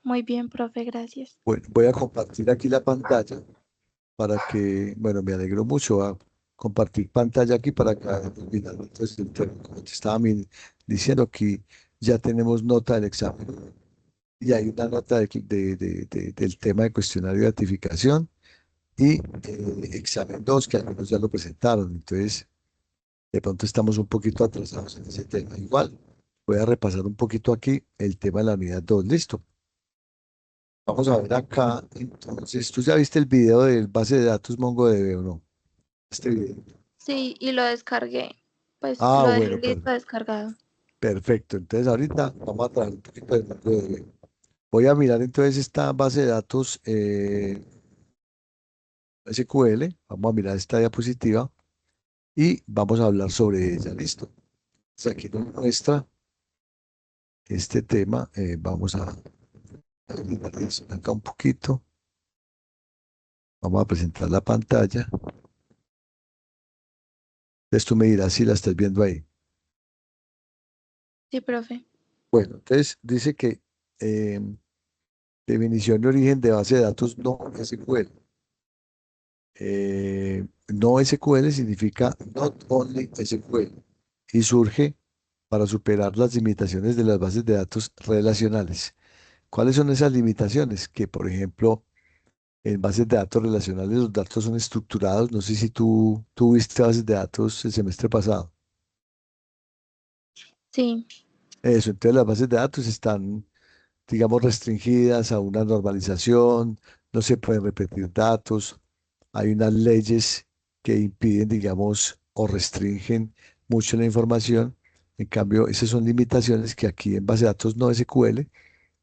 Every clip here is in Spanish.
Muy bien, profe, gracias. Bueno, voy a compartir aquí la pantalla para que, bueno, me alegro mucho a compartir pantalla aquí para que terminar entonces el tema. Como te estaba diciendo, aquí ya tenemos nota del examen y hay una nota del tema de cuestionario de ratificación y examen 2 que algunos ya lo presentaron. Entonces, de pronto estamos un poquito atrasados en ese tema. Igual, voy a repasar un poquito aquí el tema de la unidad 2. Listo. Vamos a ver acá. Entonces, ¿tú ya viste el video del base de datos MongoDB o no? Este video. Sí, y lo descargué. Pues Ah, lo dejé bueno, listo descargado. perfecto. Entonces, ahorita vamos a trabajar un poquito de MongoDB. Voy a mirar entonces esta base de datos SQL. Vamos a mirar esta diapositiva y vamos a hablar sobre ella. Listo. Entonces, aquí nos muestra este tema. Vamos a eliminar eso acá un poquito. Vamos a presentar la pantalla. Entonces, tú me dirás si la estás viendo ahí. Sí, profe. Bueno, entonces dice que eh, definición de origen de base de datos no SQL. No SQL significa Not Only SQL y surge para superar las limitaciones de las bases de datos relacionales. ¿Cuáles son esas limitaciones? Que, por ejemplo, en bases de datos relacionales los datos son estructurados. No sé si tú tuviste bases de datos el semestre pasado. Sí, Eso, entonces las bases de datos están, digamos, restringidas a una normalización, no se pueden repetir datos, hay unas leyes que impiden, digamos, o restringen mucho la información. En cambio, esas son limitaciones que aquí en base de datos no SQL,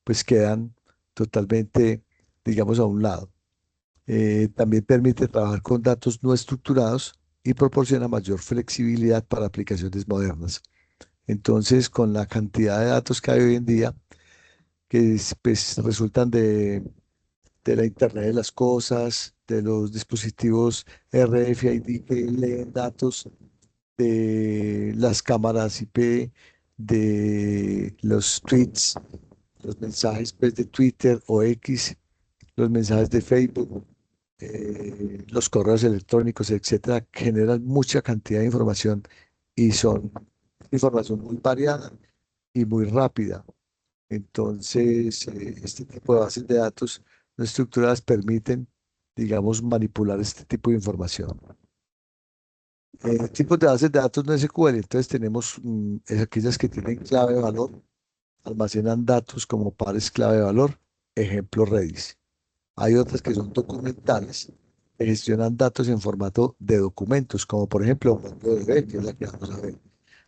pues quedan totalmente, digamos, a un lado. También permite trabajar con datos no estructurados y proporciona mayor flexibilidad para aplicaciones modernas. Entonces, con la cantidad de datos que hay hoy en día, que pues, resultan de la Internet de las cosas, de los dispositivos RFID que leen datos, de las cámaras IP, de los tweets, los mensajes pues, de Twitter o X, los mensajes de Facebook, los correos electrónicos, etcétera, generan mucha cantidad de información y son información muy variada y muy rápida. Entonces, este tipo de bases de datos no estructuradas permiten, digamos, manipular este tipo de información. Tipos de bases de datos no SQL, entonces tenemos es aquellas que tienen clave de valor, almacenan datos como pares clave de valor, ejemplo Redis. Hay otras que son documentales, que gestionan datos en formato de documentos, como por ejemplo MongoDB, que es la que vamos a ver.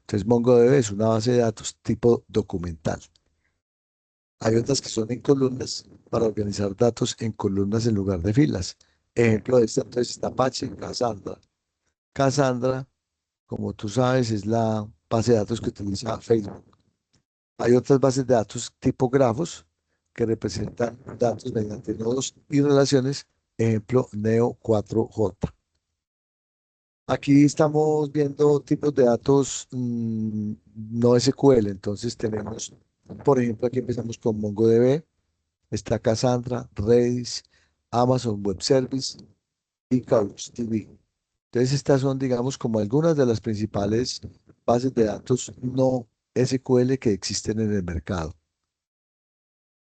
Entonces, MongoDB es una base de datos tipo documental. Hay otras que son en columnas para organizar datos en columnas en lugar de filas. Ejemplo de esta, entonces está Apache Cassandra. Cassandra, como tú sabes, es la base de datos que utiliza Facebook. Hay otras bases de datos tipo grafos que representan datos mediante nodos y relaciones. Ejemplo, Neo4j. Aquí estamos viendo tipos de datos no SQL. Entonces tenemos, por ejemplo, aquí empezamos con MongoDB. Está Cassandra, Redis, Amazon Web Service y CouchDB. Entonces, estas son, digamos, como algunas de las principales bases de datos no SQL que existen en el mercado.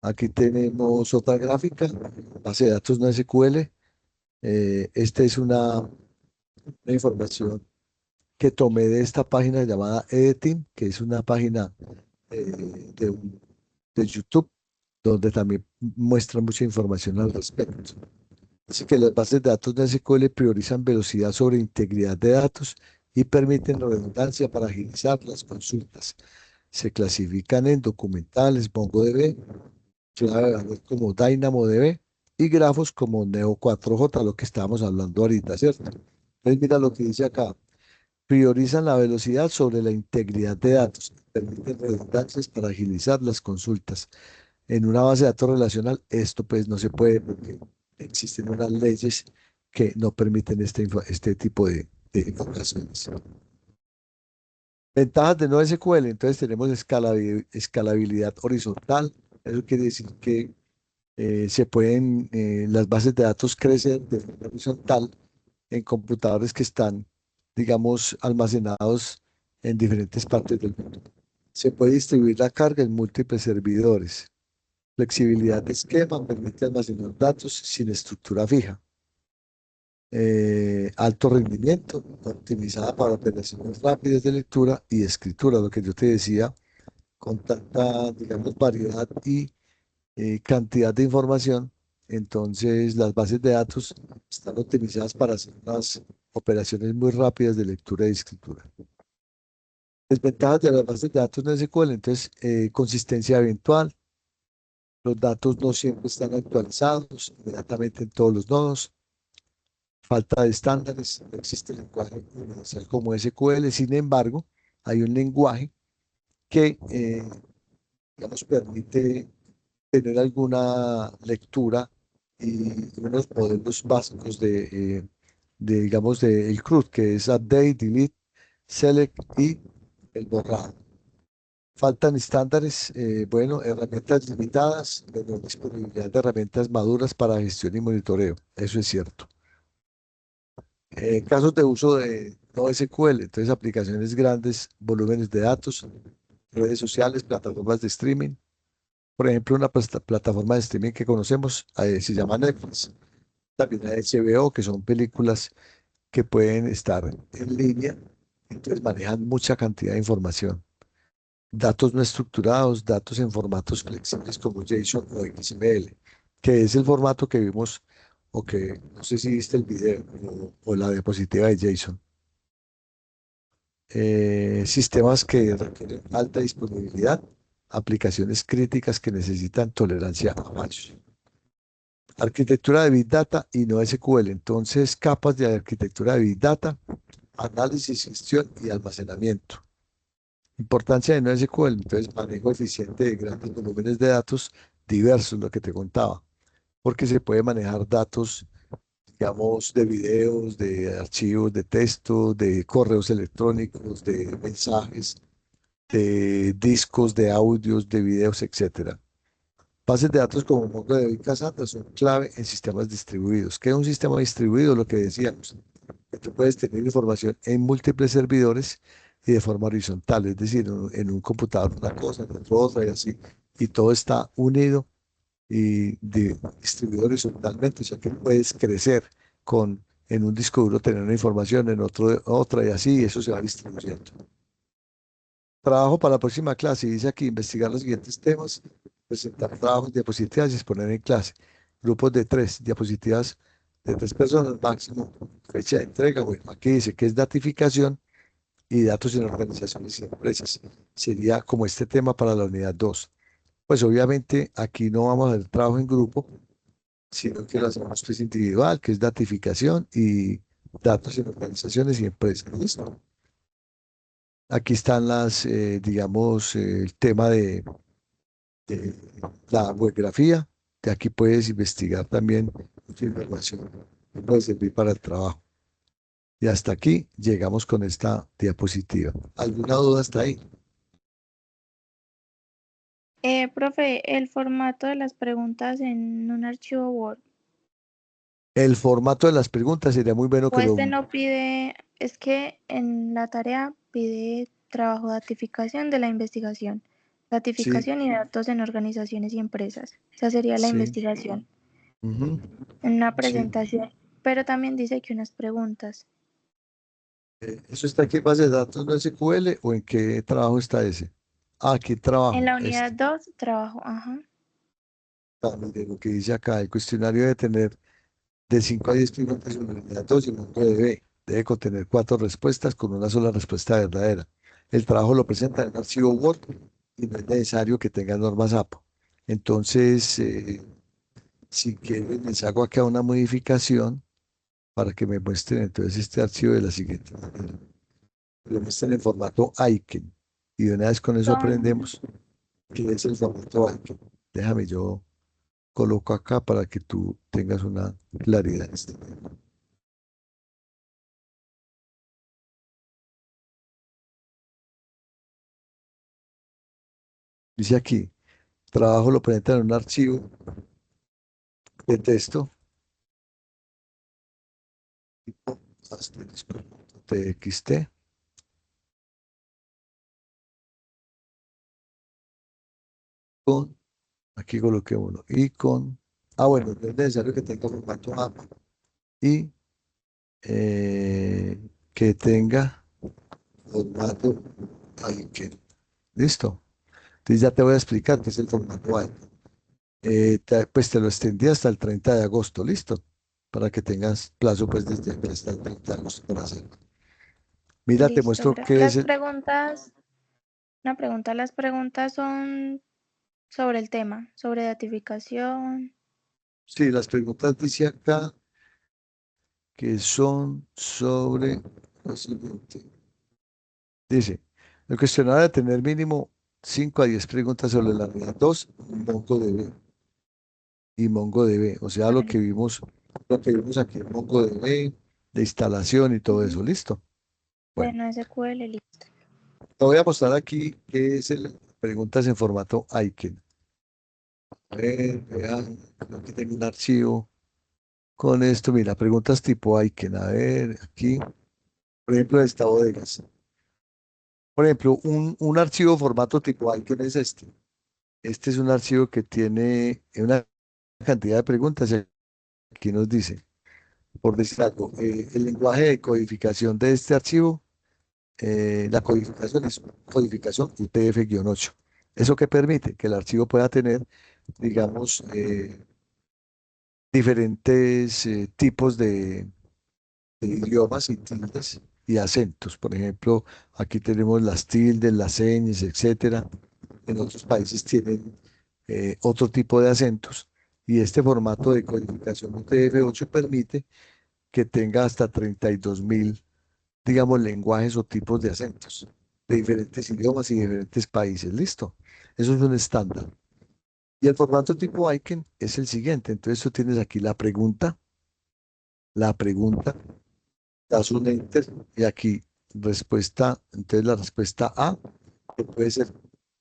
Aquí tenemos otra gráfica, base de datos no SQL. Esta es una información que tomé de esta página llamada Editing, que es una página de, de YouTube, donde también muestra mucha información al respecto. Así que las bases de datos de SQL priorizan velocidad sobre integridad de datos y permiten redundancia para agilizar las consultas. Se clasifican en documentales, MongoDB, clave de valor como DynamoDB y grafos como Neo4j, lo que estábamos hablando ahorita, ¿cierto? Entonces mira lo que dice acá. Priorizan la velocidad sobre la integridad de datos. Permiten redundancias para agilizar las consultas. En una base de datos relacional, esto pues no se puede porque existen unas leyes que no permiten este tipo de informaciones. Ventajas de no SQL, entonces tenemos escalabilidad horizontal. Eso quiere decir que Se pueden las bases de datos crecer de forma horizontal en computadores que están, digamos, almacenados en diferentes partes del mundo. Se puede distribuir la carga en múltiples servidores. Flexibilidad de esquema permite almacenar datos sin estructura fija. Alto rendimiento, optimizada para operaciones rápidas de lectura y escritura, lo que yo te decía, con tanta, digamos, variedad y cantidad de información. Entonces, las bases de datos están optimizadas para hacer unas operaciones muy rápidas de lectura y escritura. Desventajas de las bases de datos no SQL, entonces, consistencia eventual, los datos no siempre están actualizados inmediatamente en todos los nodos, falta de estándares, no existe lenguaje universal como SQL, sin embargo, hay un lenguaje que, digamos, permite tener alguna lectura y unos modelos básicos digamos, de el CRUD, que es Update, Delete, Select y el borrado. Faltan estándares, bueno, herramientas limitadas, menor disponibilidad de herramientas maduras para gestión y monitoreo. Eso es cierto. Casos de uso de no SQL, entonces aplicaciones grandes, volúmenes de datos, redes sociales, plataformas de streaming. Por ejemplo, una plataforma de streaming que conocemos se llama Netflix. También hay HBO, que son películas que pueden estar en línea, entonces manejan mucha cantidad de información. Datos no estructurados, datos en formatos flexibles como JSON o XML, que es el formato que vimos, o que no sé si viste el video o la diapositiva de JSON. Sistemas que requieren alta disponibilidad, aplicaciones críticas que necesitan tolerancia a fallos. Arquitectura de Big Data y no SQL. Entonces, capas de arquitectura de Big Data, análisis, gestión y almacenamiento. Importancia de no SQL. Entonces, manejo eficiente de grandes volúmenes de datos diversos, lo que te contaba, porque se puede manejar datos, digamos, de videos, de archivos de texto, de correos electrónicos, de mensajes, de discos, de audios, de videos, etcétera. Bases de datos como MongoDB y Cassandra son clave en sistemas distribuidos. ¿Qué es un sistema distribuido? Lo que decíamos, que tú puedes tener información en múltiples servidores y de forma horizontal, es decir, en un computador una cosa, en otro otra y así, y todo está unido y distribuido horizontalmente, o sea que puedes crecer en un disco duro tener una información, en otro otra y así, y eso se va distribuyendo. Trabajo para la próxima clase. Dice aquí, investigar los siguientes temas, presentar trabajos, diapositivas y exponer en clase. Grupos de tres, diapositivas de tres personas máximo. Fecha de entrega, bueno, aquí dice que es datificación y datos en organizaciones y empresas. Sería como este tema para la unidad 2. Pues obviamente aquí no vamos a hacer trabajo en grupo, sino que lo hacemos pues individual, que es datificación y datos en organizaciones y empresas. ¿Listo? Aquí están digamos, el tema de la webgrafía, que aquí puedes investigar también mucha información que puede servir para el trabajo. Y hasta aquí llegamos con esta diapositiva. ¿Alguna duda hasta ahí? Profe, el formato de las preguntas en un archivo Word. El formato de las preguntas sería muy bueno O que este lo... no pide, es que en la tarea pide trabajo de datificación de la investigación, Sí, datificación y datos en organizaciones y empresas. Esa sería la sí, investigación ujú, en una sí. presentación. Pero también dice que unas preguntas. ¿Eso está aquí en base de datos no SQL o en qué trabajo está ese? Ah, aquí En trabajo. la unidad 2 trabajo, ajá. Mire, lo que dice acá, el cuestionario debe tener de 5 a 10 preguntas en unidad 2 y en MongoDB. Debe contener 4 respuestas con una sola respuesta verdadera. El trabajo lo presenta en un archivo Word y no es necesario que tenga normas APA. Entonces, si quieren, les hago acá una modificación para que me muestren entonces este archivo de la siguiente manera. Lo muestran en formato ICANN. Y de una vez con eso Son, aprendemos qué es el formato ICANN. Déjame yo coloco acá para que tú tengas una claridad en este tema. Dice aquí, trabajo lo presenta en un archivo de texto, tipo asterisco txt, con, aquí coloqué uno, y con, bueno, no es necesario que tenga formato APA, y que tenga formato Icon. ¿Listo? Entonces ya te voy a explicar qué es el formato Icon. Pues te lo extendí hasta el 30 de agosto, ¿listo? Para que tengas plazo pues desde hasta el 30 de agosto para hacerlo. Mira, te Listo, muestro qué es las preguntas, una pregunta, las preguntas son sobre el tema, sobre datificación. sí, las preguntas dice acá que son sobre lo siguiente. Dice, el cuestionario debe tener mínimo 5 a 10 preguntas sobre la unidad 2, MongoDB y MongoDB, o sea, Vale. lo que vimos aquí en MongoDB, de instalación y todo Ujú. eso, ¿listo? Bueno, Bueno, SQL, listo. te voy a mostrar aquí qué es el preguntas en formato ICANN. A ver, vean, aquí tengo un archivo con esto, mira, preguntas tipo ICANN, a ver, aquí, por ejemplo, esta bodegas. Por ejemplo, un archivo formato tipo ICANN es este. Este es un archivo que tiene una cantidad de preguntas y aquí nos dice, por decir algo, el lenguaje de codificación de este archivo, la codificación es codificación UTF-8. ¿Eso qué permite? Que el archivo pueda tener, digamos, diferentes tipos de idiomas y tildes y acentos. Por ejemplo, aquí tenemos las tildes, las señas, etcétera. En otros países tienen otro tipo de acentos y este formato de codificación UTF-8 permite que tenga hasta 32.000, digamos, lenguajes o tipos de acentos de diferentes idiomas y diferentes países. ¿Listo? Eso es un estándar. Y el formato tipo ICANN es el siguiente. Entonces tú tienes aquí la pregunta, das un enter y aquí respuesta, entonces la respuesta A, que puede ser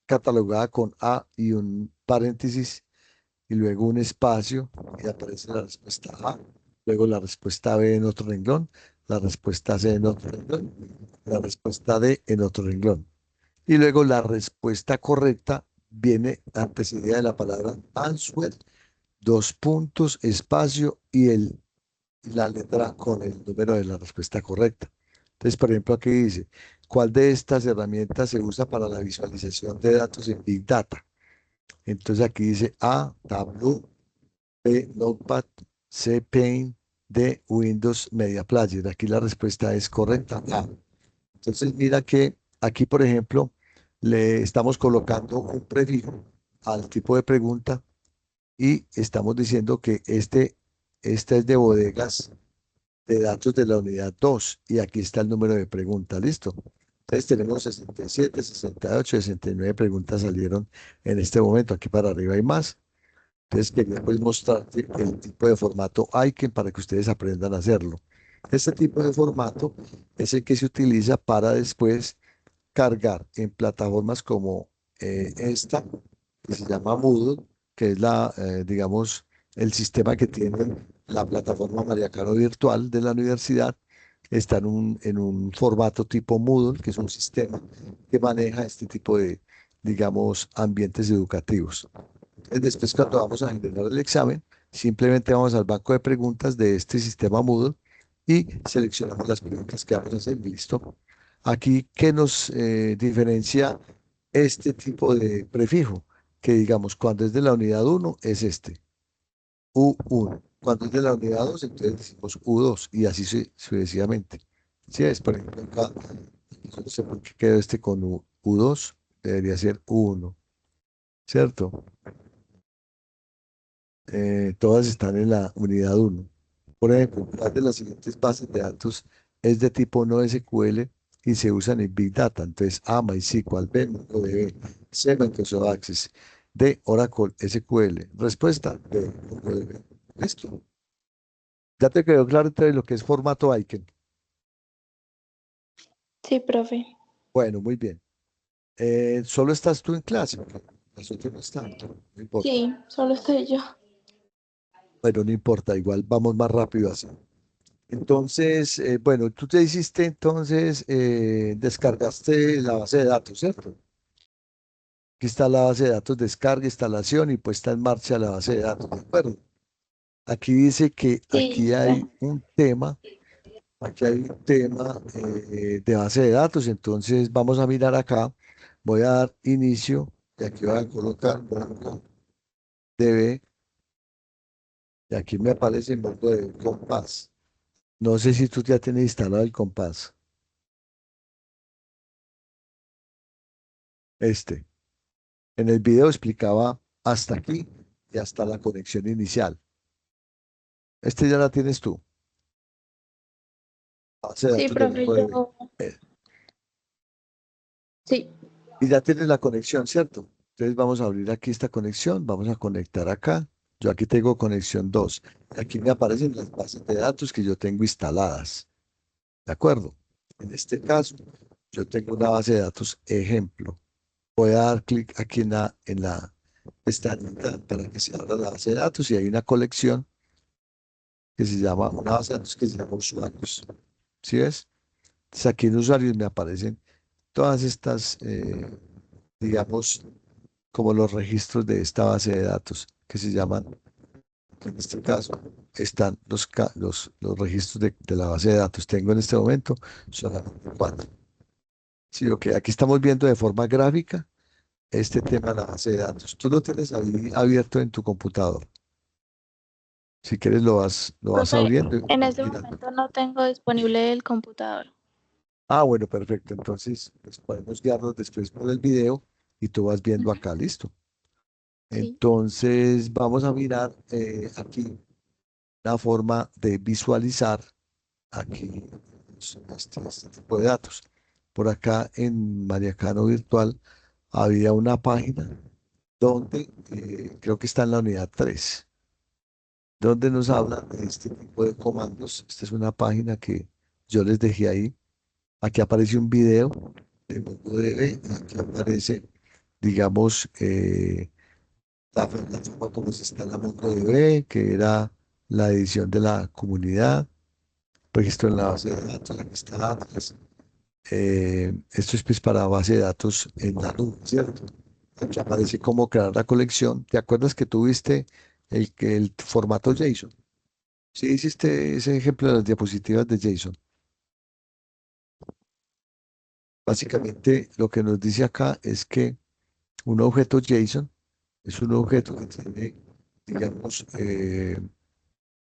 catalogada con A y un paréntesis y luego un espacio y aparece la respuesta A, luego la respuesta B en otro renglón, la respuesta C en otro renglón, la respuesta D en otro renglón. Y luego la respuesta correcta viene antecedida de la palabra answer, dos puntos, espacio y la letra con el número de la respuesta correcta. Entonces, por ejemplo, aquí dice, ¿cuál de estas herramientas se usa para la visualización de datos en Big Data? Entonces aquí dice A, Tableau, B, Notepad, C, Paint, D, Windows Media Player. Aquí la respuesta es correcta, A. Entonces mira que aquí, por ejemplo, le estamos colocando un prefijo al tipo de pregunta y estamos diciendo que esta es de bodegas de datos de la unidad 2 y aquí está el número de preguntas, ¿listo? Entonces tenemos 67, 68, 69 preguntas salieron en este momento, aquí para arriba hay más. Entonces quería pues mostrarte el tipo de formato ICANN para que ustedes aprendan a hacerlo. Este tipo de formato es el que se utiliza para después cargar en plataformas como esta, que se llama Moodle, que es digamos, el sistema que tiene la plataforma María Caro Virtual de la universidad. Está en un formato tipo Moodle, que es un sistema que maneja este tipo de, digamos, ambientes educativos. Después, cuando vamos a generar el examen, simplemente vamos al banco de preguntas de este sistema Moodle y seleccionamos las preguntas que vamos a hacer. Listo. Aquí, ¿qué nos diferencia este tipo de prefijo? Que digamos, cuando es de la unidad 1 es este, U1. Cuando es de la unidad 2 entonces decimos U2 y así sucesivamente. Si es, por ejemplo, acá, yo no sé por qué quedó este con U2, debería ser U1, ¿cierto? Todas están en la unidad 1. Por ejemplo, ¿cuál de las siguientes bases de datos es de tipo no SQL y se usan en Big Data? Entonces, A, MySQL, B, MongoDB, C, Microsoft Access, D, Oracle SQL. Respuesta, B, MongoDB. Listo. Ya te quedó claro entonces lo que es formato ICANN. Sí, profe. Bueno, muy bien. Solo estás tú en clase, porque las otras no están, no importa. Sí, solo estoy yo. Pero no importa, igual vamos más rápido así. Entonces, bueno, tú te hiciste entonces, descargaste la base de datos, ¿cierto? Aquí está la base de datos, descarga, instalación y puesta en marcha la base de datos, ¿de acuerdo? Aquí dice que Sí, ya. aquí hay un tema de base de datos, entonces vamos a mirar acá, voy a dar inicio y aquí voy a colocar MongoDB y aquí me aparece MongoDB Compass. No sé si tú ya tienes instalado el Compass, este. En el video explicaba hasta aquí y hasta la conexión inicial. Este ya la tienes tú, base de Sí, datos de profe, MongoDB. yo, Eh, sí, y ya tienes la conexión, ¿cierto? Entonces vamos a abrir aquí esta conexión, vamos a conectar acá. Yo aquí tengo conexión 2. Aquí me aparecen las bases de datos que yo tengo instaladas. ¿De acuerdo? En este caso, yo tengo una base de datos ejemplo. Voy a dar clic aquí en la pestañita para que se abra la base de datos y hay una colección que se llama, una base de datos que se llama usuarios. ¿Sí ves? Entonces aquí en usuarios me aparecen todas estas, digamos, como los registros de esta base de datos que se llaman, en este caso, están los registros de la base de datos. Tengo en este momento solamente cuatro. Sí, ok, aquí estamos viendo de forma gráfica este tema de la base de datos. Tú lo tienes ahí abierto en tu computador. Si quieres lo vas profe, abriendo en y este mirando. momento no tengo disponible el computador. Ah, bueno, perfecto. Entonces, pues podemos guiarnos después por el video y tú vas viendo Ujú. acá, listo. Sí, Entonces, vamos a mirar aquí la forma de visualizar aquí este tipo de datos. Por acá en Mariacano Virtual había una página donde creo que está en la unidad 3 donde nos habla de este tipo de comandos. Esta es una página que yo les dejé ahí. Aquí aparece un video de MongoDB, aquí aparece, digamos, la forma como se instala MongoDB, que era la edición de la comunidad, registro en la base de datos, aquí está Atlas. Esto es pues para base de datos en la nube, ¿cierto? Aquí aparece cómo crear la colección. ¿Te acuerdas que tuviste el formato JSON? Sí, hiciste ese ejemplo de las diapositivas de JSON. Básicamente lo que nos dice acá es que un objeto JSON es un objeto que tiene, digamos,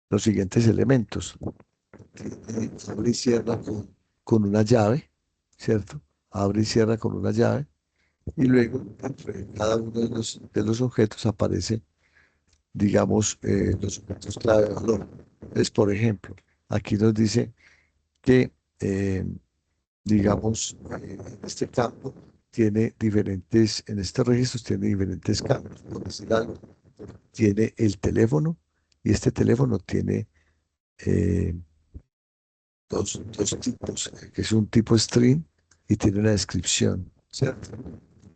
los siguientes elementos. Abre y cierra con una llave, ¿cierto? Abre y cierra con una llave. Y luego, dentro de cada uno de los objetos aparece, digamos, los objetos clave de valor. Entonces, por ejemplo, aquí nos dice que, digamos, en este campo tiene diferentes, en estos registros tiene diferentes campos. Por decir algo, tiene el teléfono y este teléfono tiene eh, dos tipos, que es un tipo string y tiene una descripción, ¿cierto?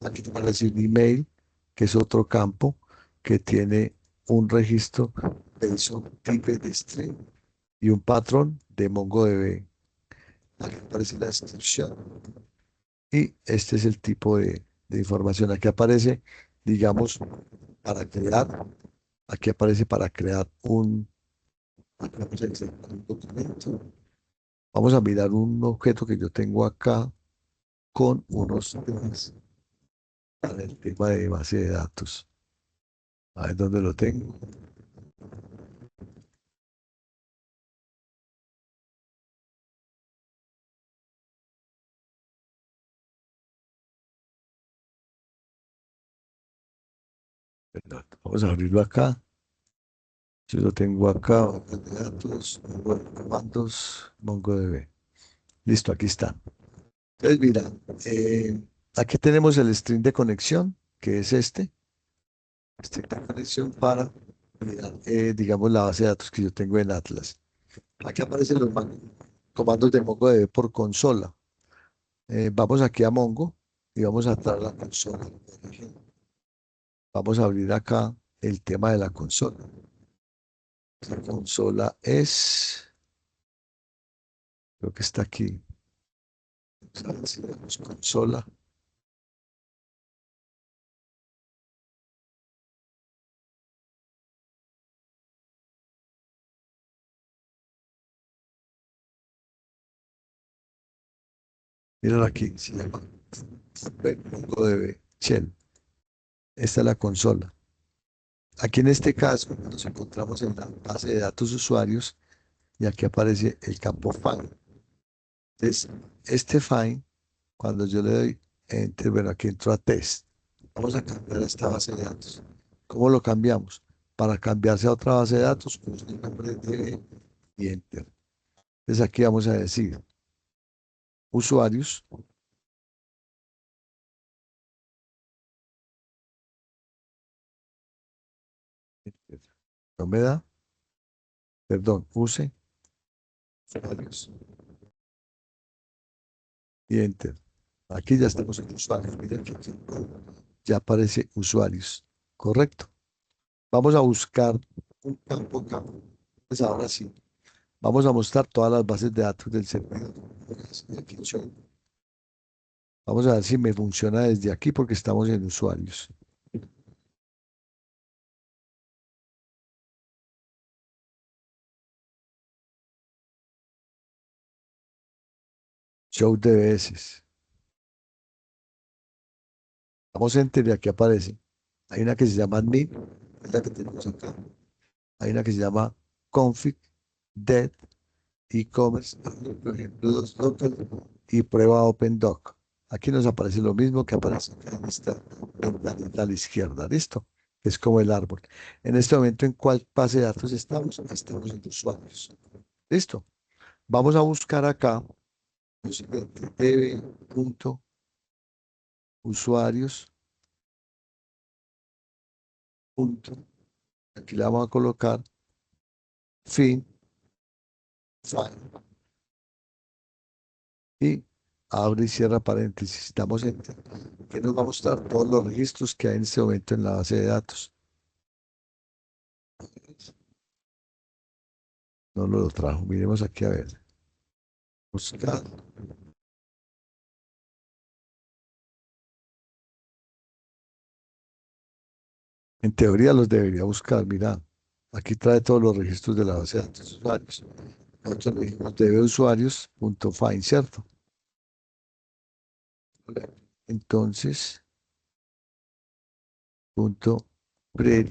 Aquí te van a decir un email, que es otro campo que tiene un registro de un tipo de string y un patrón de MongoDB. Aquí aparece la descripción y este es el tipo de información. Aquí aparece, digamos, para crear, aquí aparece para crear vamos a decir, un documento. Vamos a mirar un objeto que yo tengo acá con unos temas para el tema de base de datos. A ver dónde lo tengo. Perdón, vamos a abrirlo acá. Yo lo tengo acá, base de datos, bueno, comandos, MongoDB. Listo, aquí está. Entonces, mira, aquí tenemos el string de conexión, que es string de conexión para mirar, digamos, la base de datos que yo tengo en Atlas. Aquí aparecen los comandos de MongoDB por consola. Vamos aquí a Mongo y vamos a entrar a la consola. Por ejemplo. Vamos a abrir acá el tema de la consola. La consola es, creo que está aquí. Vamos a ver si vemos consola. Mírala aquí, se llama MongoDB Shell. Esta es la consola. Aquí en este caso nos encontramos en la base de datos usuarios y aquí aparece el campo find. Entonces, este find, cuando yo le doy enter, bueno, aquí entro a test. Vamos a cambiar esta base de datos. ¿Cómo lo cambiamos? Para cambiarse a otra base de datos, pues el nombre de y enter. Entonces aquí vamos a decir usuarios, no me da, perdón, use usuarios y enter. Aquí ya estamos en usuarios. Miren que aquí ya aparece usuarios. Correcto. Vamos a buscar un campo acá. Pues ahora sí. Vamos a mostrar todas las bases de datos del servidor. Aquí vamos a ver si me funciona desde aquí porque estamos en usuarios. Show DBS. Vamos a enter y aquí aparece. Hay una que se llama admin, es la que tenemos acá. Hay una que se llama config, dev, e-commerce, por ejemplo, dos local y prueba OpenDoc. Aquí nos aparece lo mismo que aparece acá en esta ventanita a la izquierda. ¿Listo? Es como el árbol. En este momento, ¿en cuál base de datos estamos? Estamos en usuarios. ¿Listo? Vamos a buscar acá lo siguiente, db.usuarios. Aquí le vamos a colocar fin, file y abre y cierra paréntesis. Damos enter. Que nos va a mostrar todos los registros que hay en este momento en la base de datos. No lo trajo. Miremos aquí a ver. Buscar. En teoría los debería buscar. Mira, aquí trae todos los registros de la base de datos de usuarios. Nosotros le dijimos dbusuarios.find, ¿cierto? Entonces, punto query.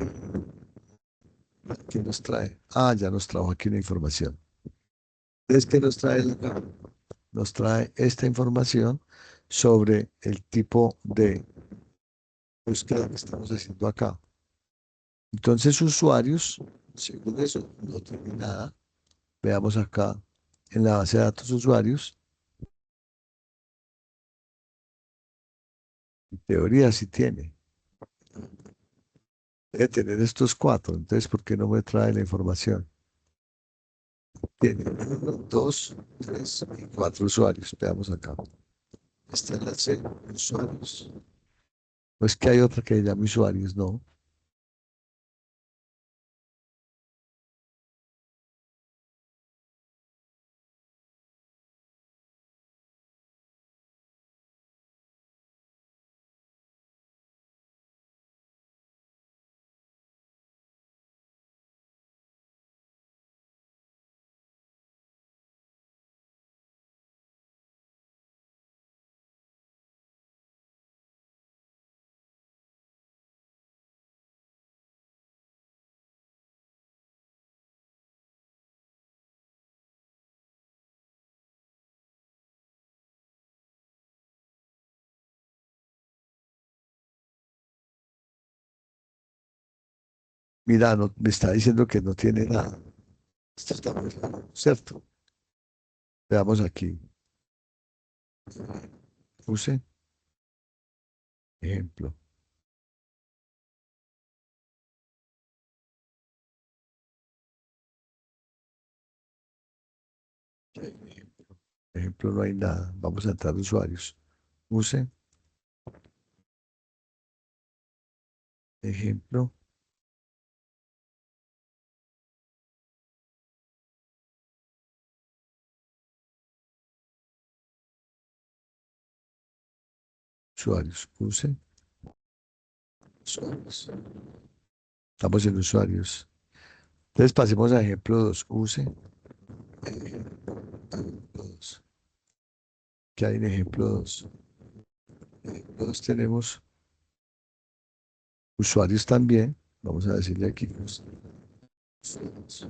¿Qué nos trae? Ah, ya nos trajo aquí una información. Es que nos trae acá. Nos trae esta información sobre el tipo de búsqueda que estamos haciendo acá. Entonces, usuarios, según eso, no tiene nada. Veamos acá en la base de datos usuarios. En teoría sí tiene. Debe tener estos cuatro. Entonces, ¿por qué no me trae la información? Tiene uno, dos, tres y cuatro usuarios. Veamos acá. Esta es la C, usuarios. No es que hay otra que llame usuarios, no. Mira, me está diciendo que no tiene nada. Esto está muy raro, ¿cierto? Veamos aquí. Use ejemplo. Ejemplo, no hay nada. Vamos a entrar a usuarios. Use ejemplo. Usuarios, usuarios. Estamos en usuarios. Entonces pasemos a ejemplo 2. Ejemplo 2. ¿Qué hay en ejemplo 2? Ejemplo 2 tenemos usuarios también. Vamos a decirle aquí usuarios.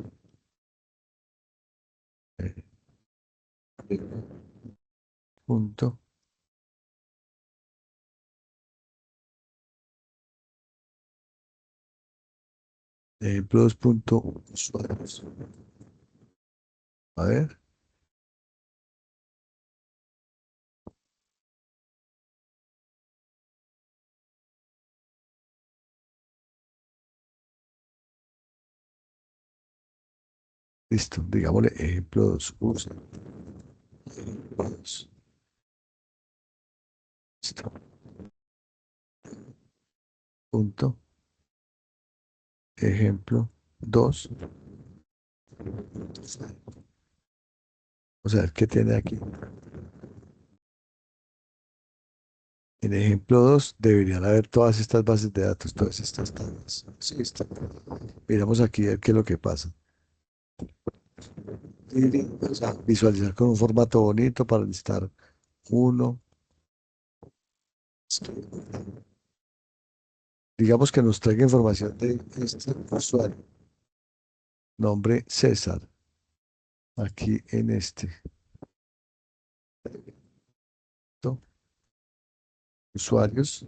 Eh, punto. Ejemplo 2 punto usuarios. A ver, listo. Digámosle ejemplo 2. Ejemplo 2. Listo. Punto. Ejemplo 2. O sea, ¿qué tiene aquí? En ejemplo 2 deberían haber todas estas bases de datos, todas estas tablas. Sí, está. Miramos aquí a ver qué es lo que pasa. O sea, visualizar con un formato bonito para listar uno. Digamos que nos traiga información de este usuario. Nombre César. Aquí en este. ¿No? Usuarios.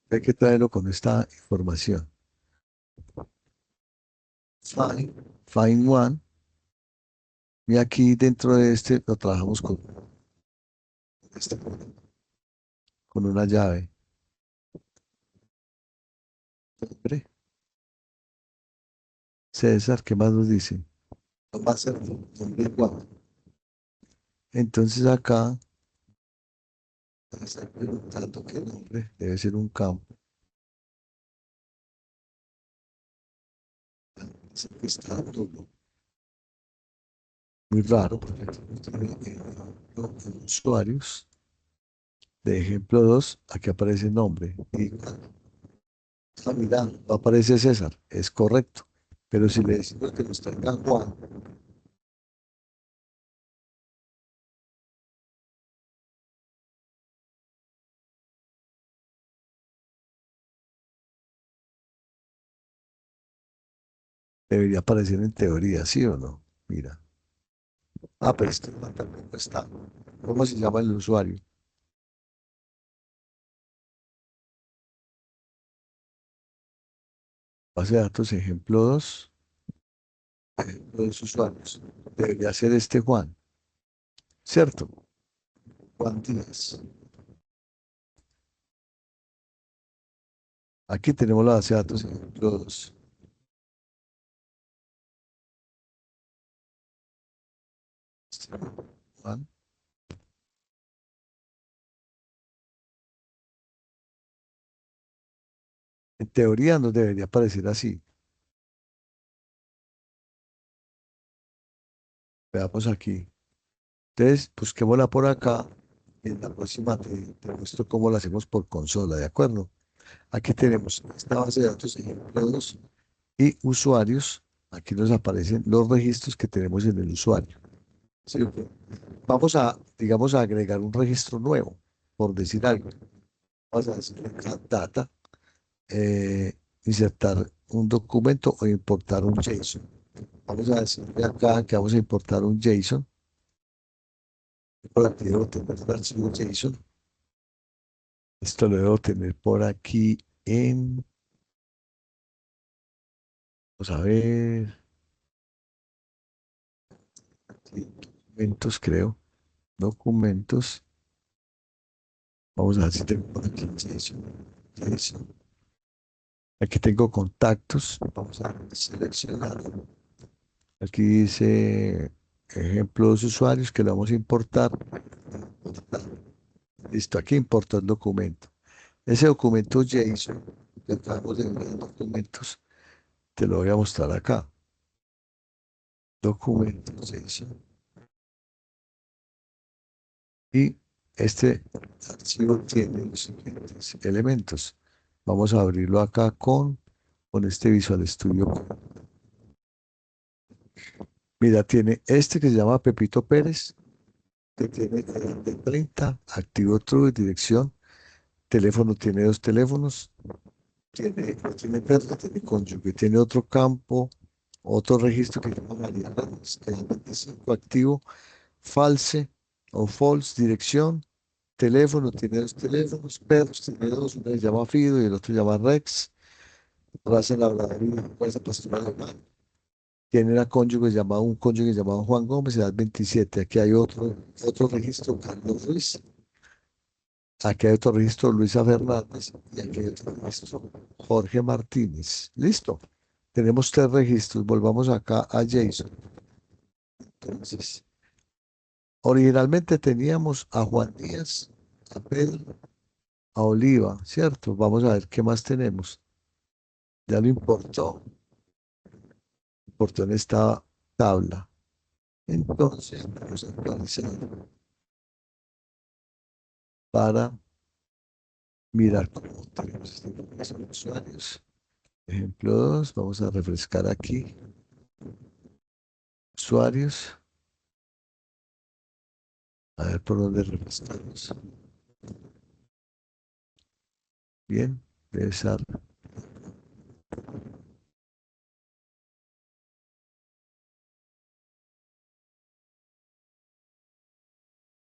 Hay que traerlo con esta información. Find, find one. Y aquí dentro de este lo trabajamos este, con una llave. Hombre, César, ¿qué más nos dice? No va a ser nombre igual. Entonces acá me está preguntando qué nombre debe ser un campo. Dice que está nulo. Muy raro porque aquí no tiene en usuarios. De ejemplo 2 aquí aparece nombre. Y mira, no aparece César. Es correcto. Pero si le decimos que nos traiga Juan, debería aparecer en teoría, ¿sí o no? Mira. Ah, pero este Juan tampoco está. ¿Cómo se llama el usuario? Base de datos ejemplo 2 los usuarios. Debería ser este Juan, ¿cierto? Juan Díaz. Aquí tenemos la base de datos ejemplo 2. Este Juan. En teoría no debería aparecer así. Veamos aquí. Entonces, busquémosla por acá. Y en la próxima te muestro cómo la hacemos por consola, ¿de acuerdo? Aquí tenemos esta base de datos ejemplo 2 y usuarios. Aquí nos aparecen los registros que tenemos en el usuario. ¿Sí? Vamos a, digamos, a agregar un registro nuevo, por decir algo. Vamos a decirle acá, data, eh, insertar un documento o importar un JSON. Vamos a decirle acá que vamos a importar un JSON. Por aquí debo tener el archivo JSON. Esto lo debo tener por aquí. en, vamos a ver, aquí, documentos, creo, documentos. Vamos a ver si tengo por aquí JSON, JSON. Aquí tengo contactos. Vamos a seleccionar. Aquí dice ejemplos de usuarios que lo vamos a importar. Listo, aquí importó el documento. Ese documento JSON, que acabamos de ver documentos, te lo voy a mostrar acá. Documentos JSON. Y este archivo tiene los siguientes elementos. Vamos a abrirlo acá con este Visual Studio Code. Mira, tiene este que se llama Pepito Pérez, que tiene de 30, activo true, dirección, teléfono tiene dos teléfonos, tiene perro, tiene cónyuge, tiene otro campo, otro registro que se llama María Ramos, que es 25, activo, false o false, dirección, teléfono, tiene dos teléfonos, perros, tiene dos, uno se llama Fido y el otro se llama Rex, raza labrador y raza pastor alemán. Tiene un cónyuge llamado Juan Gómez, edad 27. Aquí hay otro registro, Carlos Ruiz. Aquí hay otro registro, Luisa Fernández. Y aquí hay otro registro, Jorge Martínez. Listo. Tenemos tres registros. Volvamos acá a JSON. Entonces, originalmente teníamos a Juan Díaz, a Pedro, a Oliva, ¿cierto? Vamos a ver qué más tenemos. Ya lo importó en esta tabla. Entonces, vamos a actualizar para mirar cómo tenemos esta información de usuarios. Ejemplo 2, vamos a refrescar aquí. Usuarios, a ver por dónde refrescamos. Bien, debe estar.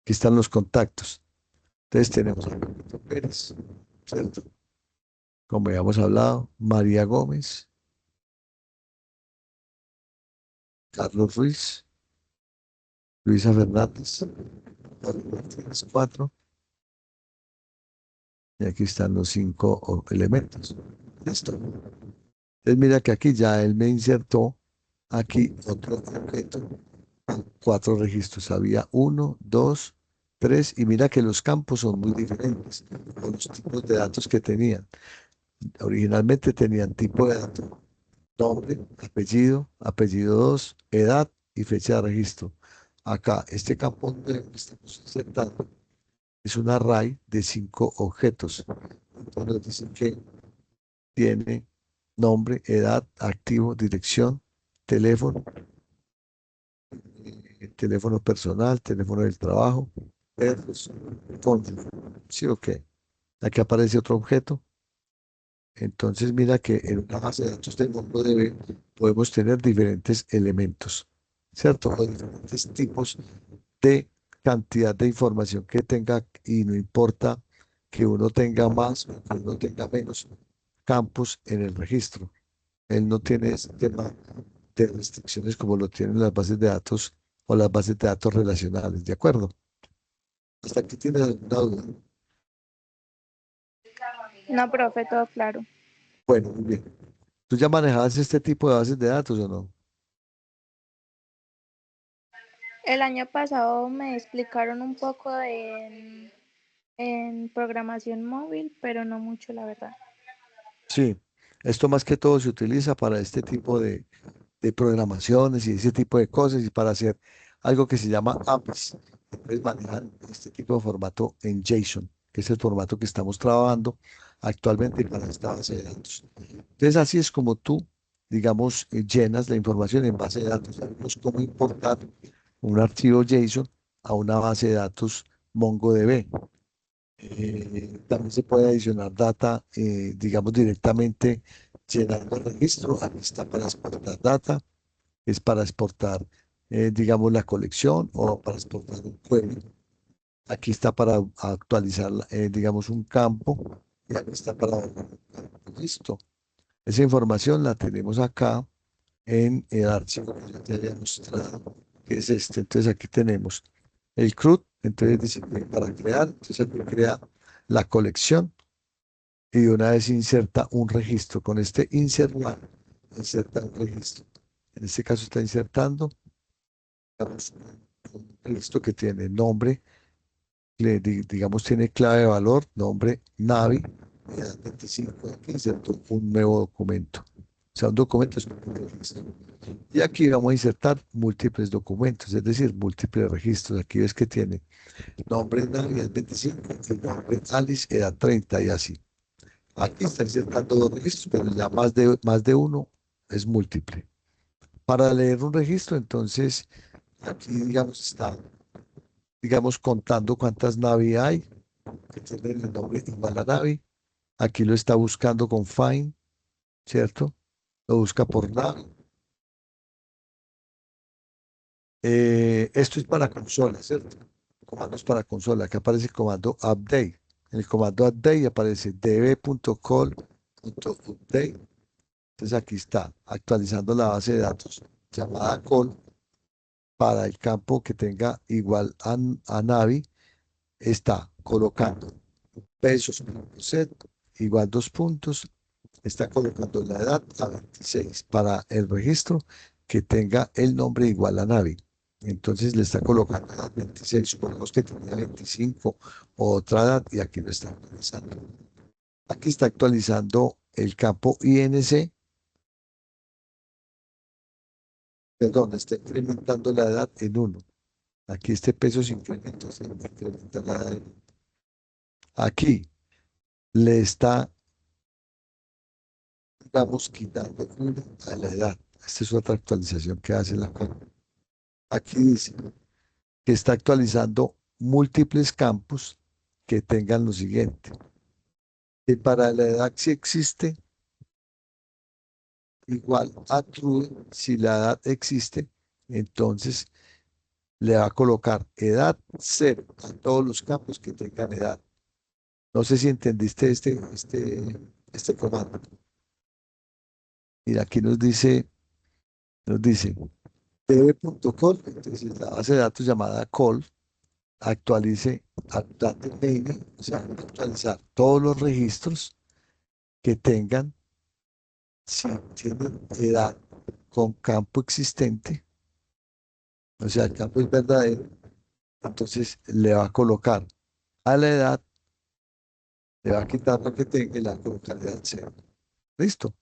Aquí están los contactos. Entonces tenemos a Roberto Pérez, ¿cierto? Como ya hemos hablado, María Gómez, Carlos Ruiz, Luisa Fernández, Jorge Martínez, 4. Y aquí están los 5 elementos. Listo. Entonces mira que aquí ya él me insertó aquí otro objeto con 4 registros. Había uno, 2, 3 y mira que los campos son muy diferentes con los tipos de datos que tenían. Originalmente tenían tipo de dato, nombre, apellido, apellido 2, edad y fecha de registro. Acá, este campo donde estamos insertando es un array de 5 objetos. Entonces nos dicen que tiene nombre, edad, activo, dirección, teléfono, teléfono personal, teléfono del trabajo, perros, cónyuge. ¿Sí o qué? Aquí aparece otro objeto. Entonces mira que en una base de datos de MongoDB podemos tener diferentes elementos, ¿cierto? O diferentes tipos de cantidad de información que tenga y no importa que uno tenga más o que uno tenga menos campos en el registro. Él no tiene ese tema de restricciones como lo tienen las bases de datos o las bases de datos relacionales, ¿de acuerdo? Hasta aquí tienes alguna duda. No, profe, todo claro. Bueno, muy bien. ¿Tú ya manejabas este tipo de bases de datos o no? El año pasado me explicaron un poco en programación móvil, pero no mucho, la verdad. Sí, esto más que todo se utiliza para este tipo de programaciones y ese tipo de cosas y para hacer algo que se llama APIs. Entonces manejan este tipo de formato en JSON, que es el formato que estamos trabajando actualmente para esta base de datos. Entonces así es como tú, digamos, llenas la información en base de datos. Sabemos cómo importar un archivo JSON a una base de datos MongoDB. También se puede adicionar data, digamos, directamente llenando el registro. Aquí está para exportar data, es para exportar, digamos, la colección o para exportar un query. Aquí está para actualizar, digamos, un campo. y aquí está para listo. Esa información la tenemos acá en el archivo que ya te había mostrado, que es este. Entonces aquí tenemos el CRUD, entonces dice que para crear, entonces aquí crea la colección y de una vez inserta un registro. Con este insert one, inserta un registro. En este caso está insertando, digamos, un registro que tiene nombre, digamos, tiene clave de valor, nombre, Navi, edad 25, aquí inserto un nuevo documento. O sea, un documento es un registro. Y aquí vamos a insertar múltiples documentos, es decir, múltiples registros. Aquí ves que tiene nombre Navi, edad 25, el nombre Alice, edad 30 y así. Aquí está insertando dos registros, pero ya más de uno es múltiple. Para leer un registro, entonces, aquí, digamos, está, digamos, contando cuántas Navi hay, que tienen el nombre igual a Navi. Aquí lo está buscando con find, ¿cierto? Lo busca por Navi. Esto es para consola, ¿cierto? Comandos para consola. Acá aparece el comando update. En el comando update aparece db.call.update. Entonces aquí está actualizando la base de datos llamada call para el campo que tenga igual a Navi. Está colocando pesos.set igual 2 puntos. Está colocando la edad a 26 para el registro que tenga el nombre igual a Navi. Entonces le está colocando edad 26. Suponemos que tenía 25 o otra edad y aquí lo está actualizando. Aquí está actualizando el campo INC. Perdón, está incrementando la edad en 1. Aquí este peso se incrementa la edad en 1. Aquí le está, digamos, quitando 1 a la edad. Esta es otra actualización que hace la cosa. Aquí dice que está actualizando múltiples campos que tengan lo siguiente. Que para la edad si existe, igual a true, si la edad existe, entonces le va a colocar edad 0 a todos los campos que tengan edad. No sé si entendiste este comando. Mira, aquí nos dice db.call, entonces la base de datos llamada call, actualice, update name, o sea, actualizar todos los registros que tengan, si tienen edad con campo existente, o sea, el campo es verdadero, entonces le va a colocar a la edad, le va a quitar lo que tenga y le va a colocar edad cero. Listo.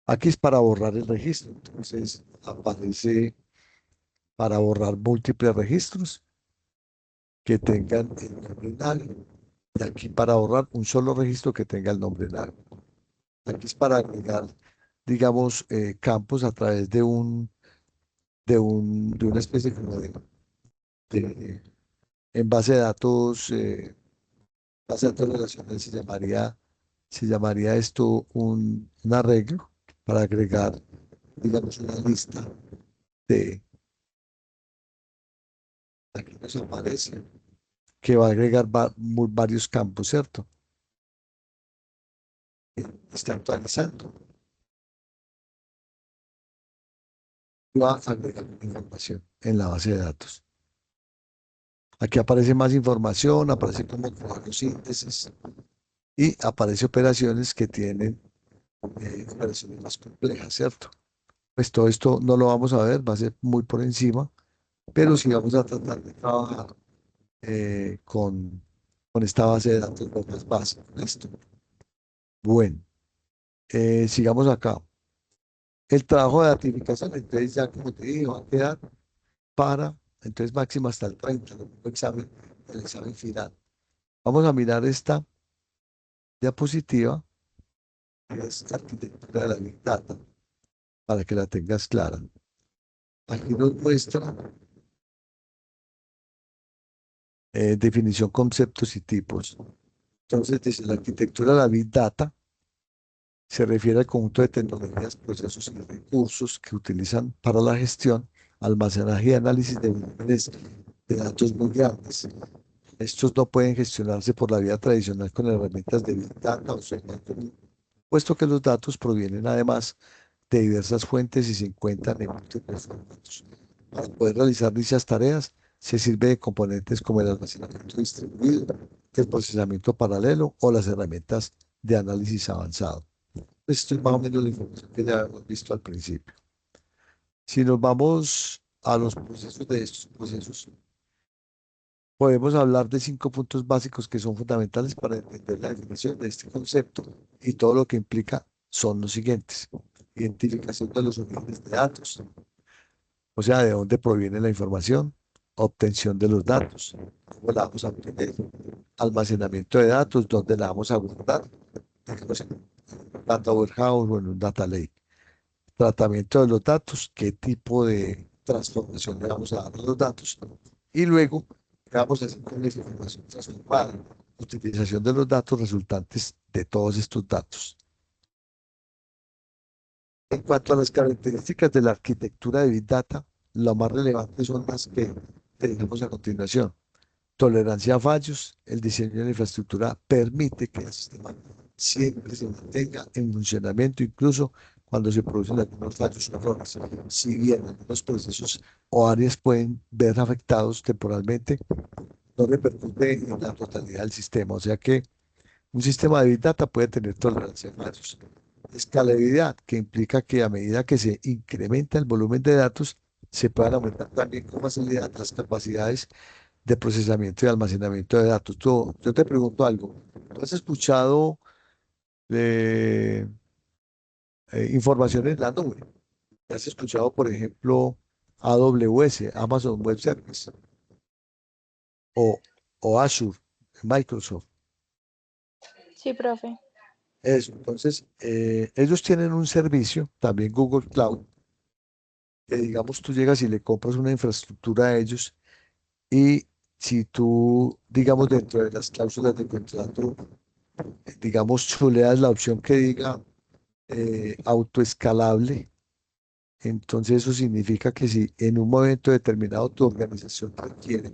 Aquí es para borrar el registro, entonces aparece para borrar múltiples registros que tengan el nombre Navi. Y aquí para borrar un solo registro que tenga el nombre Navi. Aquí es para agregar, digamos, campos a través de una especie como de- en base de datos relacionales se llamaría esto un arreglo para agregar, digamos, una lista de, aquí nos aparece, que va a agregar varios campos, ¿cierto? Está actualizando. Va a agregar información en la base de datos. Aquí aparece más información, aparece como los índices y aparece operaciones que tienen operaciones más complejas, ¿cierto? Pues todo esto no lo vamos a ver, va a ser muy por encima, pero sí vamos a tratar de trabajar con esta base de datos lo más básico. Listo. Bueno, sigamos acá. El trabajo de datificación, entonces ya como te dije, va a quedar entonces máximo hasta el 30, el examen final. Vamos a mirar esta diapositiva, que es la arquitectura de la Big Data, para que la tengas clara. Aquí nos muestra definición, conceptos y tipos. Entonces, dice, la arquitectura de la Big Data se refiere al conjunto de tecnologías, procesos y recursos que utilizan para la gestión, almacenaje y análisis de volúmenes de datos muy grandes. Estos no pueden gestionarse por la vía tradicional con herramientas de Big Data o software común, puesto que los datos provienen además de diversas fuentes y se encuentran en múltiples formatos. Para poder realizar dichas tareas, se sirve de componentes como el almacenamiento distribuido, el procesamiento paralelo o las herramientas de análisis avanzado. Esto es más o menos la información que ya hemos visto al principio. Si nos vamos a los procesos de estos procesos, podemos hablar de 5 puntos básicos que son fundamentales para entender la definición de este concepto y todo lo que implica son los siguientes. Identificación de los orígenes de datos, o sea, de dónde proviene la información, obtención de los datos, cómo la vamos a obtener, almacenamiento de datos, dónde la vamos a guardar, digamos en un data warehouse o en un data lake, tratamiento de los datos, qué tipo de transformación le vamos a dar a los datos y luego qué vamos a hacer con esa información transformada, utilización de los datos resultantes de todos estos datos. En cuanto a las características de la arquitectura de Big Data, lo más relevantes son las que tenemos a continuación. Tolerancia a fallos, el diseño de la infraestructura permite que el sistema siempre se mantenga en funcionamiento, incluso cuando se producen algunos fallos o errores. Si bien algunos procesos o áreas pueden ver afectados temporalmente, no repercute en la totalidad del sistema. O sea que un sistema de Big Data puede tener tolerancia a fallos. Escalabilidad, que implica que a medida que se incrementa el volumen de datos, se puedan aumentar también con facilidad las capacidades de procesamiento y almacenamiento de datos. Yo te pregunto algo. ¿Tú has escuchado de información en la nube? ¿Has escuchado, por ejemplo, AWS, Amazon Web Service o, o Azure, Microsoft? Sí, profe. Eso. Entonces, ellos tienen un servicio, también Google Cloud, que digamos tú llegas y le compras una infraestructura a ellos y si tú, digamos, dentro de las cláusulas de contrato, digamos, tú le das la opción que diga autoescalable. Entonces eso significa que si en un momento determinado tu organización requiere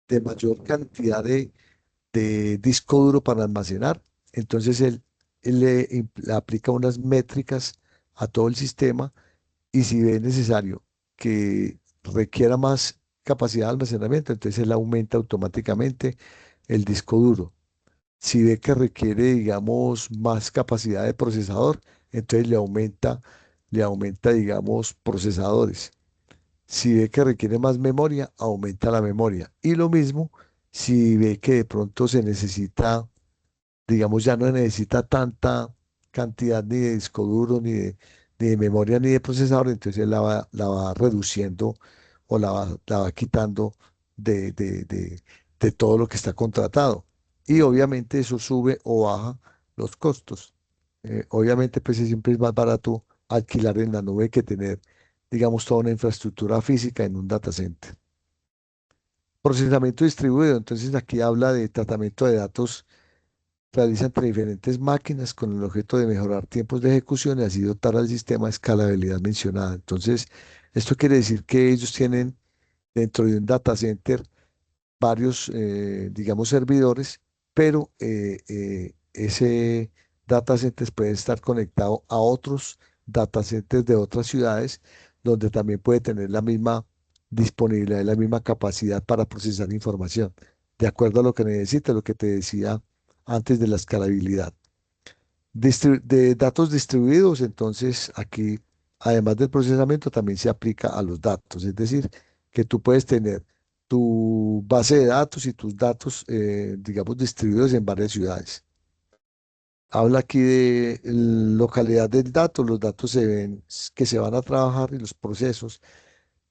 de mayor cantidad de disco duro para almacenar, entonces él le aplica unas métricas a todo el sistema y si ve necesario que requiera más capacidad de almacenamiento, entonces él aumenta automáticamente el disco duro. Si ve que requiere, digamos, más capacidad de procesador, entonces le aumenta, digamos, procesadores. Si ve que requiere más memoria, aumenta la memoria. Y lo mismo, si ve que de pronto se necesita, digamos, ya no necesita tanta cantidad ni de disco duro, ni de memoria, ni de procesador, entonces él la va reduciendo o la va quitando de todo lo que está contratado. Y obviamente eso sube o baja los costos. Obviamente, pues siempre es más barato alquilar en la nube que tener, digamos, toda una infraestructura física en un data center. Procesamiento distribuido, entonces aquí habla de tratamiento de datos realiza entre diferentes máquinas con el objeto de mejorar tiempos de ejecución y así dotar al sistema de escalabilidad mencionada. Entonces, esto quiere decir que ellos tienen dentro de un data center varios, digamos, servidores, pero ese data center puede estar conectado a otros data centers de otras ciudades, donde también puede tener la misma disponibilidad y la misma capacidad para procesar información, de acuerdo a lo que necesite, lo que te decía antes de la escalabilidad. De datos distribuidos, entonces aquí, además del procesamiento, también se aplica a los datos, es decir, que tú puedes tener tu base de datos y tus datos, digamos, distribuidos en varias ciudades. Habla aquí de localidad del dato, los datos que se van a trabajar y los procesos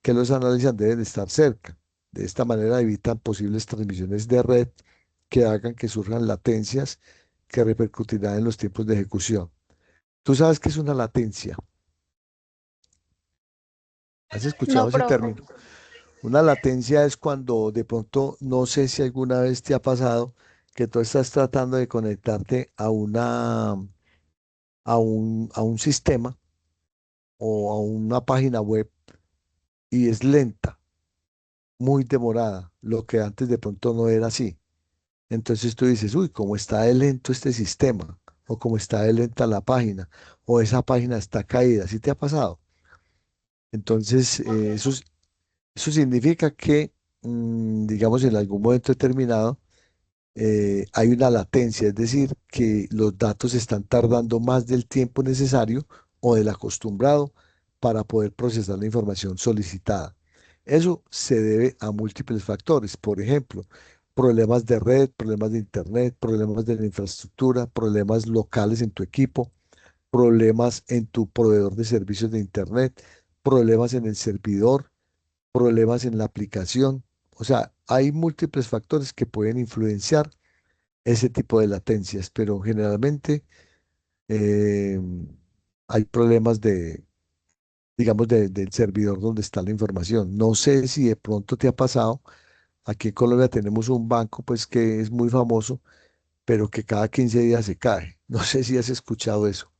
que los analizan deben de estar cerca. De esta manera evitan posibles transmisiones de red que hagan que surjan latencias que repercutirán en los tiempos de ejecución. ¿Tú sabes qué es una latencia? ¿Has escuchado No, ese profe. término? Una latencia es cuando de pronto, no sé si alguna vez te ha pasado que tú estás tratando de conectarte a un sistema o a una página web y es lenta. muy demorada, lo que antes de pronto no era así. Entonces tú dices, uy, cómo está de lento este sistema, o cómo está de lenta la página, o esa página está caída, ¿sí te ha pasado? Entonces, eso significa que, digamos, en algún momento determinado, hay una latencia, es decir, que los datos están tardando más del tiempo necesario o del acostumbrado para poder procesar la información solicitada. Eso se debe a múltiples factores, por ejemplo, problemas de red, problemas de internet, problemas de la infraestructura, problemas locales en tu equipo, problemas en tu proveedor de servicios de internet, problemas en el servidor, problemas en la aplicación. O sea, hay múltiples factores que pueden influenciar ese tipo de latencias, pero generalmente eh, hay problemas de, digamos, del servidor donde está la información. No sé si de pronto te ha pasado, aquí en Colombia tenemos un banco pues que es muy famoso, pero que cada 15 días se cae. No sé si has escuchado eso.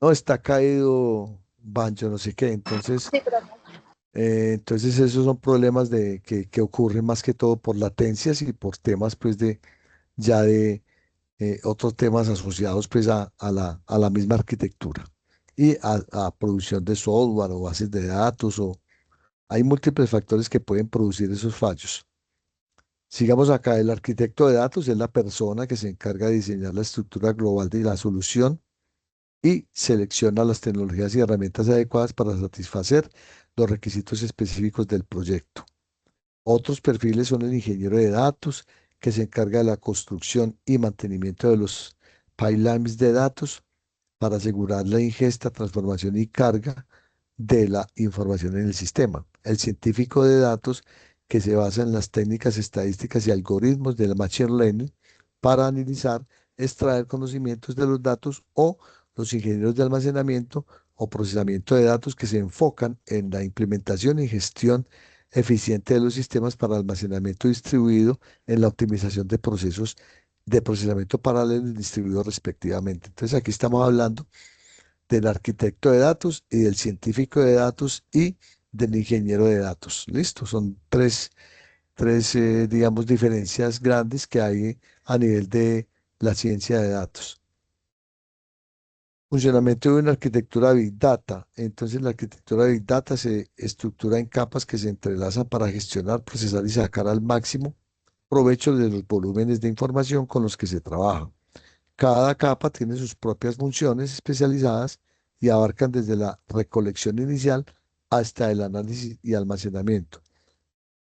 No, está caído Banco, no sé qué. Entonces esos son problemas que ocurren más que todo por latencias y por temas pues de ya de otros temas asociados pues a la misma arquitectura y a producción de software o bases de datos o hay múltiples factores que pueden producir esos fallos. Sigamos acá, el arquitecto de datos es la persona que se encarga de diseñar la estructura global de la solución y selecciona las tecnologías y herramientas adecuadas para satisfacer los requisitos específicos del proyecto. Otros perfiles son el ingeniero de datos, que se encarga de la construcción y mantenimiento de los pipelines de datos para asegurar la ingesta, transformación y carga de la información en el sistema. El científico de datos, que se basa en las técnicas estadísticas y algoritmos del Machine Learning para analizar, extraer conocimientos de los datos, o los ingenieros de almacenamiento o procesamiento de datos, que se enfocan en la implementación y gestión eficiente de los sistemas para almacenamiento distribuido, en la optimización de procesos de procesamiento paralelo y distribuido respectivamente. Entonces aquí estamos hablando del arquitecto de datos y del científico de datos y del ingeniero de datos. Listo, son digamos, diferencias grandes que hay a nivel de la ciencia de datos. Funcionamiento de una arquitectura Big Data. Entonces, la arquitectura Big Data se estructura en capas que se entrelazan para gestionar, procesar y sacar al máximo provecho de los volúmenes de información con los que se trabaja. Cada capa tiene sus propias funciones especializadas y abarcan desde la recolección inicial hasta el análisis y almacenamiento.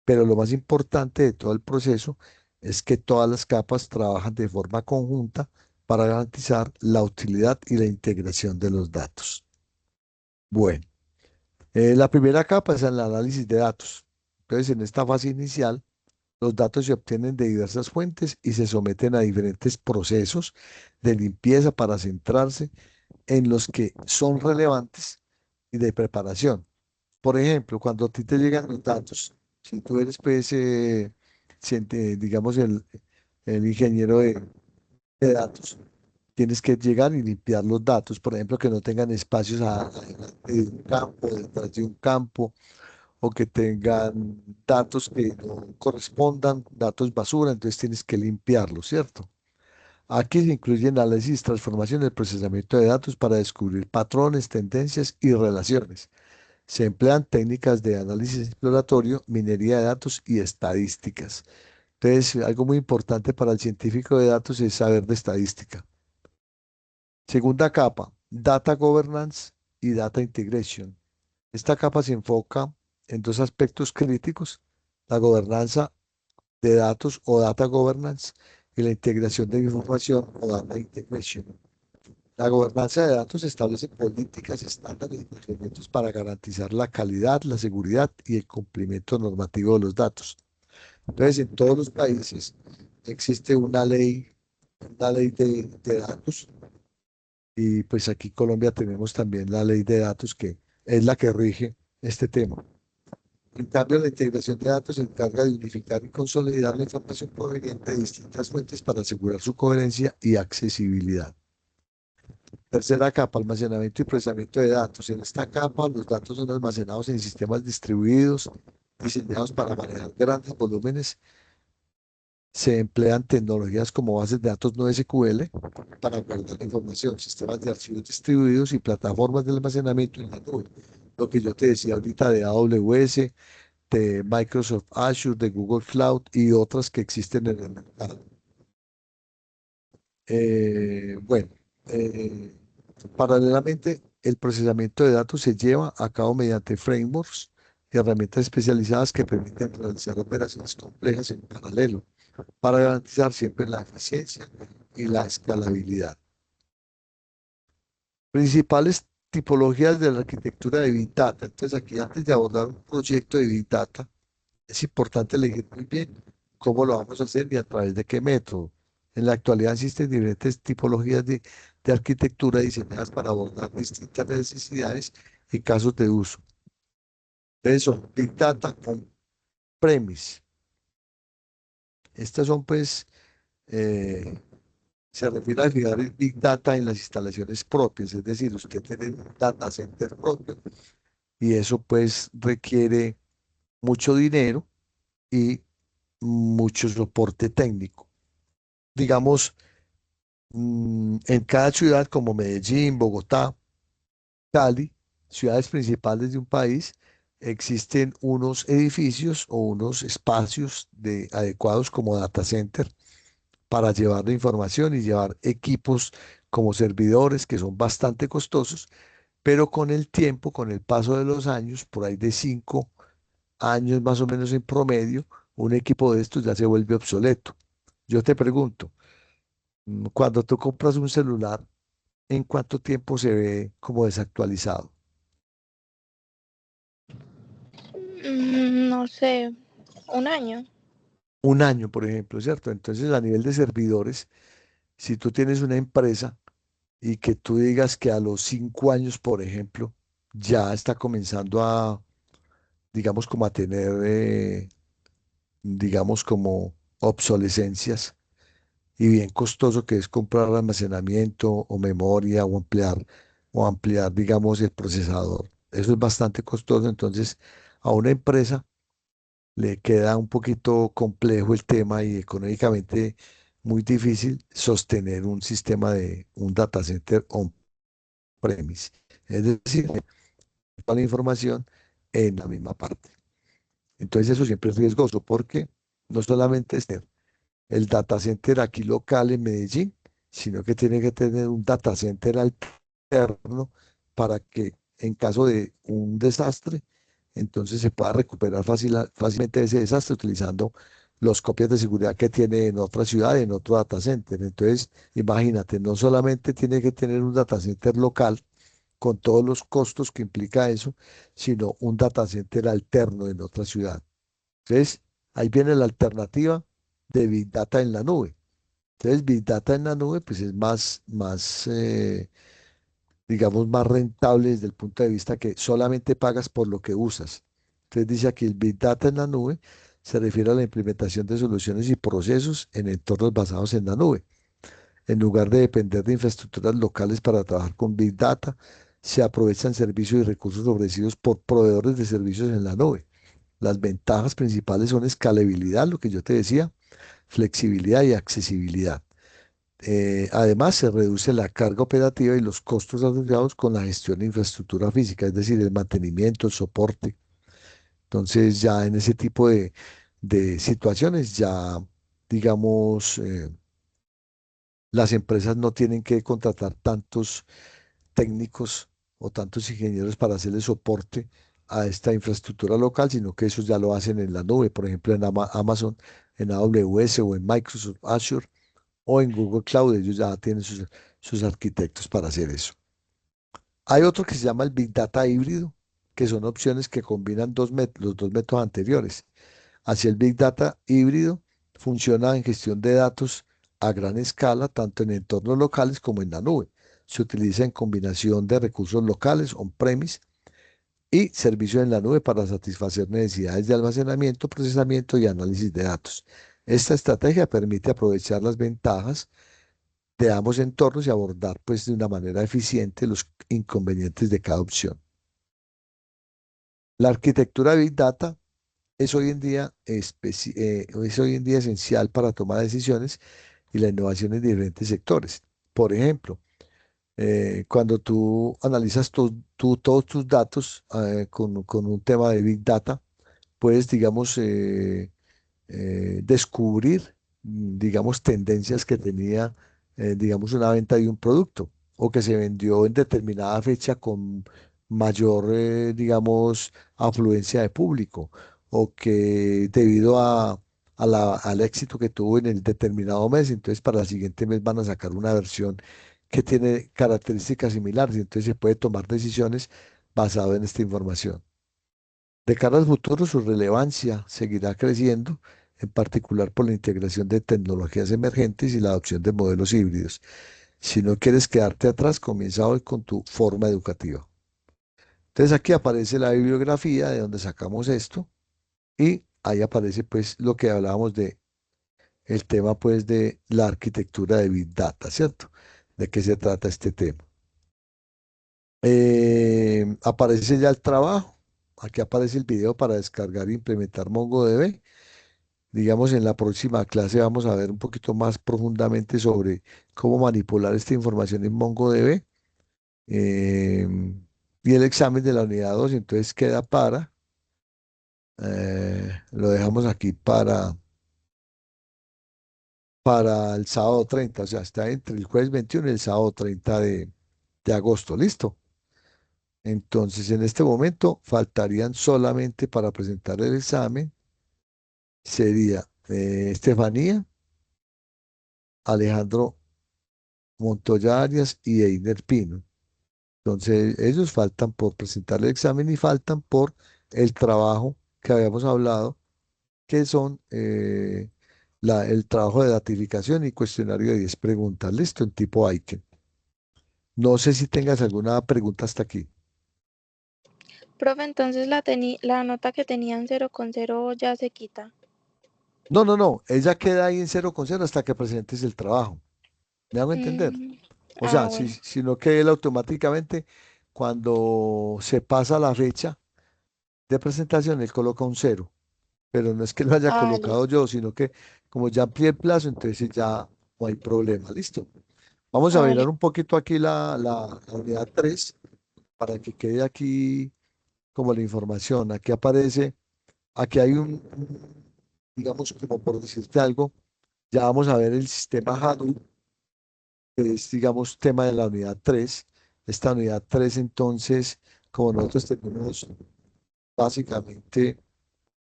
Pero lo más importante de todo el proceso es que todas las capas trabajan de forma conjunta para garantizar la utilidad y la integración de los datos. Bueno, la primera capa es el análisis de datos. Entonces, en esta fase inicial, los datos se obtienen de diversas fuentes y se someten a diferentes procesos de limpieza para centrarse en los que son relevantes y de preparación. Por ejemplo, cuando a ti te llegan los datos, si tú eres, pues, digamos, el ingeniero de datos, tienes que llegar y limpiar los datos, por ejemplo, que no tengan espacios adelante de un campo, detrás de un campo, o que tengan datos que no correspondan, datos basura, entonces tienes que limpiarlos, ¿cierto? Aquí se incluye análisis, transformación y procesamiento de datos para descubrir patrones, tendencias y relaciones. Se emplean técnicas de análisis exploratorio, minería de datos y estadísticas. Entonces, algo muy importante para el científico de datos es saber de estadística. Segunda capa, Data Governance y Data Integration. Esta capa se enfoca en dos aspectos críticos: la gobernanza de datos o Data Governance y la integración de información o Data Integration. La gobernanza de datos establece políticas, estándares y procedimientos para garantizar la calidad, la seguridad y el cumplimiento normativo de los datos. Entonces, en todos los países existe una ley de datos, y pues aquí en Colombia tenemos también la ley de datos, que es la que rige este tema. En cambio, la integración de datos se encarga de unificar y consolidar la información proveniente de distintas fuentes para asegurar su coherencia y accesibilidad. Tercera capa, almacenamiento y procesamiento de datos. En esta capa, los datos son almacenados en sistemas distribuidos diseñados para manejar grandes volúmenes. Se emplean tecnologías como bases de datos no SQL para guardar la información, sistemas de archivos distribuidos y plataformas de almacenamiento en la nube. Lo que yo te decía ahorita de AWS, de Microsoft Azure, de Google Cloud y otras que existen en el mercado. Bueno, eh, paralelamente, el procesamiento de datos se lleva a cabo mediante frameworks y herramientas especializadas que permiten realizar operaciones complejas en paralelo para garantizar siempre la eficiencia y la escalabilidad. Principales tipologías de la arquitectura de Big Data. Entonces, aquí antes de abordar un proyecto de Big Data, es importante elegir muy bien cómo lo vamos a hacer y a través de qué método. En la actualidad existen diferentes tipologías de arquitectura diseñadas para abordar distintas necesidades y casos de uso. Entonces, son Big Data on-premise. Estas son, pues, eh, se refiere a fijar el Big Data en las instalaciones propias, es decir, usted tiene un data center propio y eso pues requiere mucho dinero y mucho soporte técnico. Digamos, en cada ciudad como Medellín, Bogotá, Cali, ciudades principales de un país, existen unos edificios o unos espacios adecuados como data center para llevar la información y llevar equipos como servidores que son bastante costosos, pero con el tiempo, con el paso de los años, por ahí de 5 años más o menos en promedio, un equipo de estos ya se vuelve obsoleto. Yo te pregunto, cuando tú compras un celular, ¿en cuánto tiempo se ve como desactualizado? No sé, un año. Un año, por ejemplo, ¿cierto? Entonces, a nivel de servidores, si tú tienes una empresa y que tú digas que a los 5 años, por ejemplo, ya está comenzando a, digamos, como a tener, digamos, como obsolescencias y bien costoso que es comprar almacenamiento o memoria o ampliar, digamos, el procesador. Eso es bastante costoso, entonces a una empresa le queda un poquito complejo el tema y económicamente muy difícil sostener un sistema de un data center on-premise. Es decir, toda la información en la misma parte. Entonces eso siempre es riesgoso porque no solamente es tener el data center aquí local en Medellín, sino que tiene que tener un data center alterno para que en caso de un desastre, entonces se pueda recuperar fácilmente ese desastre utilizando los copias de seguridad que tiene en otra ciudad, en otro data center. Entonces, imagínate, no solamente tiene que tener un data center local, con todos los costos que implica eso, sino un data center alterno en otra ciudad. Entonces, ahí viene la alternativa de Big Data en la nube. Entonces, Big Data en la nube, pues es digamos, más rentable desde el punto de vista que solamente pagas por lo que usas. Entonces, dice aquí, el Big Data en la nube se refiere a la implementación de soluciones y procesos en entornos basados en la nube. En lugar de depender de infraestructuras locales para trabajar con Big Data, se aprovechan servicios y recursos ofrecidos por proveedores de servicios en la nube. Las ventajas principales son escalabilidad, lo que yo te decía, flexibilidad y accesibilidad. Además, se reduce la carga operativa y los costos asociados con la gestión de infraestructura física, es decir, el mantenimiento, el soporte. Entonces, ya en ese tipo de situaciones, ya, digamos, las empresas no tienen que contratar tantos técnicos o tantos ingenieros para hacerle soporte a esta infraestructura local, sino que eso ya lo hacen en la nube, por ejemplo, en Amazon, en AWS o en Microsoft Azure o en Google Cloud. Ellos ya tienen sus arquitectos para hacer eso. Hay otro que se llama el Big Data híbrido, que son opciones que combinan los dos métodos anteriores. Así el Big Data híbrido funciona en gestión de datos a gran escala, tanto en entornos locales como en la nube. Se utiliza en combinación de recursos locales, on-premise, y servicios en la nube para satisfacer necesidades de almacenamiento, procesamiento y análisis de datos. Esta estrategia permite aprovechar las ventajas de ambos entornos y abordar pues de una manera eficiente los inconvenientes de cada opción. La arquitectura de Big Data es hoy en día, es hoy en día esencial para tomar decisiones y la innovación en diferentes sectores. Por ejemplo, cuando tú analizas todos tus datos con un tema de Big Data, puedes, digamos, descubrir, digamos, tendencias que tenía, digamos, una venta de un producto o que se vendió en determinada fecha con mayor, digamos, afluencia de público o que debido al éxito que tuvo en el determinado mes, entonces para el siguiente mes van a sacar una versión que tiene características similares y entonces se puede tomar decisiones basado en esta información. De cara al futuro, su relevancia seguirá creciendo, en particular por la integración de tecnologías emergentes y la adopción de modelos híbridos. Si no quieres quedarte atrás, comienza hoy con tu forma educativa. Entonces aquí aparece la bibliografía de donde sacamos esto y ahí aparece pues lo que hablábamos de el tema pues de la arquitectura de Big Data, ¿cierto? ¿De qué se trata este tema? Aparece ya el trabajo. Aquí aparece el video para descargar e implementar MongoDB. Digamos, en la próxima clase vamos a ver un poquito más profundamente sobre cómo manipular esta información en MongoDB. Y el examen de la unidad 2 entonces queda lo dejamos aquí para el sábado 30, o sea, está entre el jueves 21 y el sábado 30 de agosto, ¿listo? Entonces, en este momento faltarían solamente para presentar el examen, sería Estefanía, Alejandro Montoya Arias y Einer Pino. Entonces, ellos faltan por presentar el examen y faltan por el trabajo que habíamos hablado, que son el trabajo de datificación y cuestionario de 10 preguntas. Listo, en tipo Aiken. No sé si tengas alguna pregunta hasta aquí. Profe, entonces la nota que tenía en 0,0 ya se quita. No, no, no. Ella queda ahí en 0,0 hasta que presentes el trabajo. ¿Me hago entender? Mm, O ah, sea, si, bueno. sino que él automáticamente, cuando se pasa la fecha de presentación, él coloca un cero. Pero no es que lo haya Ah, colocado listo. yo, sino que como ya amplié el plazo, entonces ya no hay problema. Listo. Vamos a Ah, mirar listo. un poquito aquí la unidad 3 para que quede aquí como la información. Aquí aparece, aquí hay digamos, como por decirte algo, ya vamos a ver el sistema Hadoop, que es, digamos, tema de la unidad 3. Esta unidad 3 entonces, como nosotros tenemos básicamente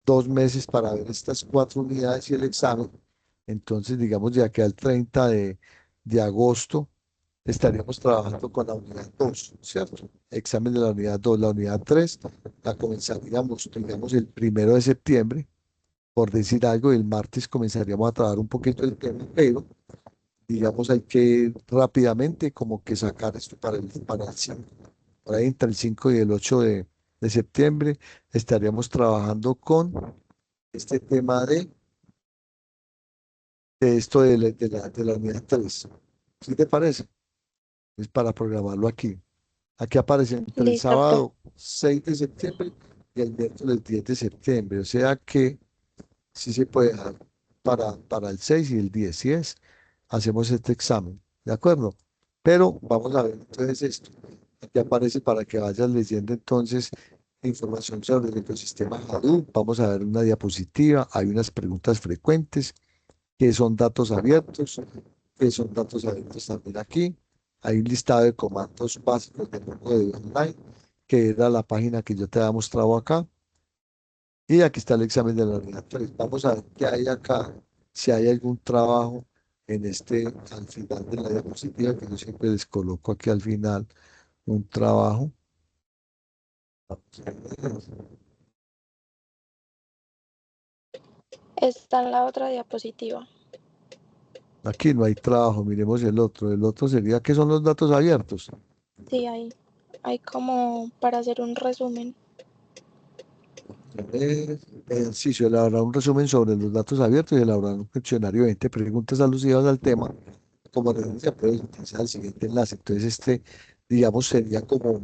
2 meses para ver estas 4 unidades y el examen, entonces, digamos, ya que al 30 de agosto estaríamos trabajando con la unidad 2, ¿cierto? Examen de la unidad 2, la unidad 3 la comenzaríamos, digamos, el 1 de septiembre, por decir algo, y el martes comenzaríamos a trabajar un poquito el tema, pero digamos, hay que rápidamente como que sacar esto para el 5. Por ahí entre el 5 y el 8 de septiembre estaríamos trabajando con este tema de esto de la unidad 3. ¿Sí te parece? Es para programarlo aquí. Aquí aparece entre el Listo, profe. sábado 6 de septiembre y el miércoles 10 de septiembre. O sea que sí se puede dejar para el 6 y el 10. Si es, hacemos este examen. ¿De acuerdo? Pero vamos a ver entonces esto. Aquí aparece para que vayas leyendo entonces información sobre el ecosistema Hadoop. Vamos a ver una diapositiva. Hay unas preguntas frecuentes que son datos abiertos, que son datos abiertos también aquí. Hay un listado de comandos básicos de MongoDB Online, que era la página que yo te había mostrado acá. Y aquí está el examen de la unidad 3. Vamos a ver qué hay acá, si hay algún trabajo en al final de la diapositiva, que yo siempre les coloco aquí al final un trabajo. Vamos a ver. Está en la otra diapositiva. Aquí no hay trabajo, miremos el otro. El otro sería, ¿qué son los datos abiertos? Sí, hay como para hacer un resumen. Ejercicio, elaborar un resumen sobre los datos abiertos y elaborar un cuestionario de 20 preguntas alusivas al tema. Como referencia, puedes utilizar el siguiente enlace. Entonces, digamos, sería como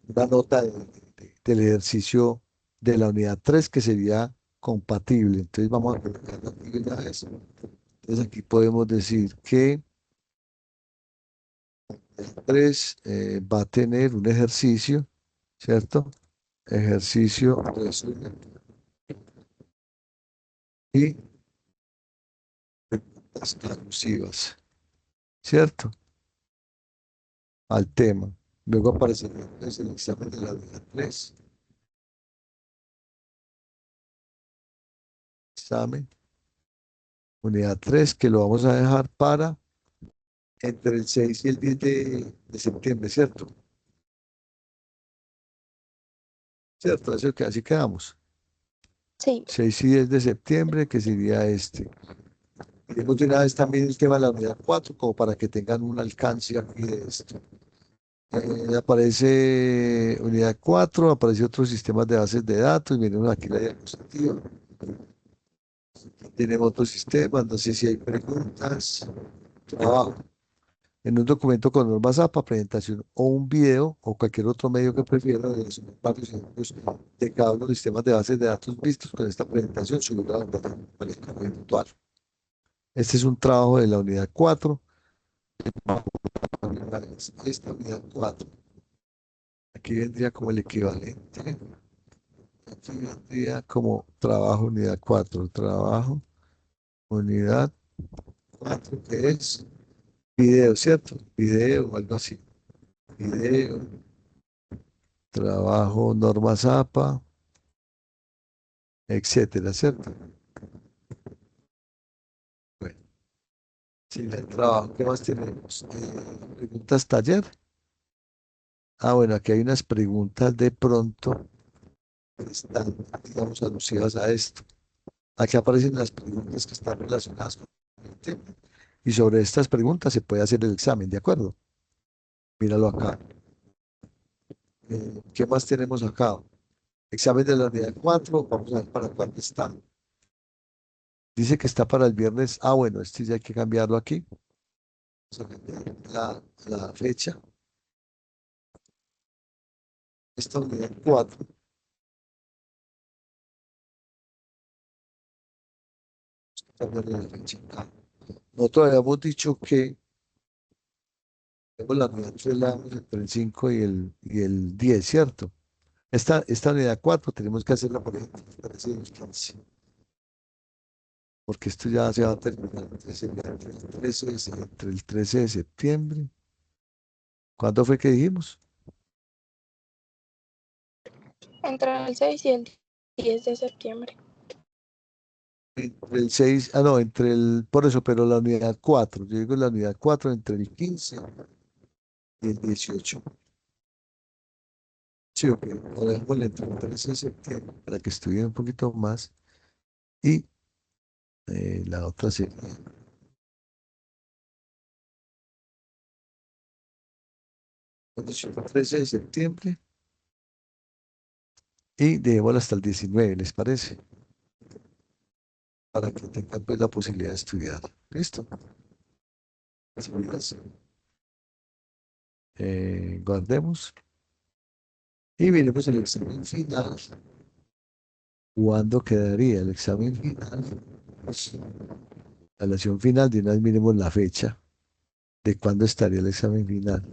una nota del ejercicio de la unidad 3 que sería compatible. Entonces vamos a colocarlo aquí de una vez. Entonces aquí podemos decir que el 3 va a tener un ejercicio, ¿cierto? Ejercicio resumen y preguntas alusivas, ¿cierto? Al tema. Luego aparecerá entonces el examen de la unidad 3. Examen, unidad 3 que lo vamos a dejar para entre el 6 y el 10 de septiembre, ¿cierto? ¿Cierto? Eso que así quedamos. Sí. 6 y 10 de septiembre, que sería este. Tenemos de una vez también el tema de la unidad 4 como para que tengan un alcance aquí de esto. Aparece unidad 4 aparece otros sistemas de bases de datos, miren aquí la diapositiva. Tenemos otros sistemas, no sé si hay preguntas. Trabajo. En un documento con normas APA, presentación o un video o cualquier otro medio que prefiera de los varios ejemplos de cada uno de los sistemas de bases de datos vistos con esta presentación, su lugar virtual. Este es un trabajo de la unidad 4. Esta unidad 4. Aquí vendría como el equivalente. Aquí vendría como trabajo unidad 4. Trabajo unidad 4, que es video, ¿cierto? Video o algo así. Video, trabajo normas APA, etcétera, ¿cierto? Bueno, sí, el trabajo, ¿qué más tenemos? Preguntas taller. Ah, bueno, aquí hay unas preguntas de pronto que están, digamos, alusivas a esto. Aquí aparecen las preguntas que están relacionadas con el tema. Y sobre estas preguntas se puede hacer el examen, ¿de acuerdo? Míralo acá. ¿Qué más tenemos acá? Examen de la unidad 4. Vamos a ver para cuándo está. Dice que está para el viernes. Ah, bueno, este ya hay que cambiarlo aquí. Vamos a cambiar la fecha. Esta unidad 4. Cambiarle la fecha acá. Nosotros habíamos dicho que tenemos la unidad 3 la damos entre el 5 y el 10, ¿cierto? Esta unidad 4 tenemos que hacerla por ejemplo, el 13 y el 15, porque esto ya se va a terminar. Entonces sería entre el 13 de septiembre. ¿Cuándo fue que dijimos? Entre el 6 y el 10 de septiembre. Entre el 6, no, por eso, pero la unidad 4, yo digo la unidad 4 entre el 15 y el 18. Sí, ok, o dejémosle entre el 13 de septiembre para que estuviera un poquito más. Y la otra sería el 13 de septiembre y dejémosla hasta el 19, ¿les parece? Para que tengan pues la posibilidad de estudiar. ¿Listo? Así, guardemos y miremos el examen final. ¿Cuándo quedaría el examen final? Pues, la evaluación final, de una vez miremos la fecha de cuándo estaría el examen final.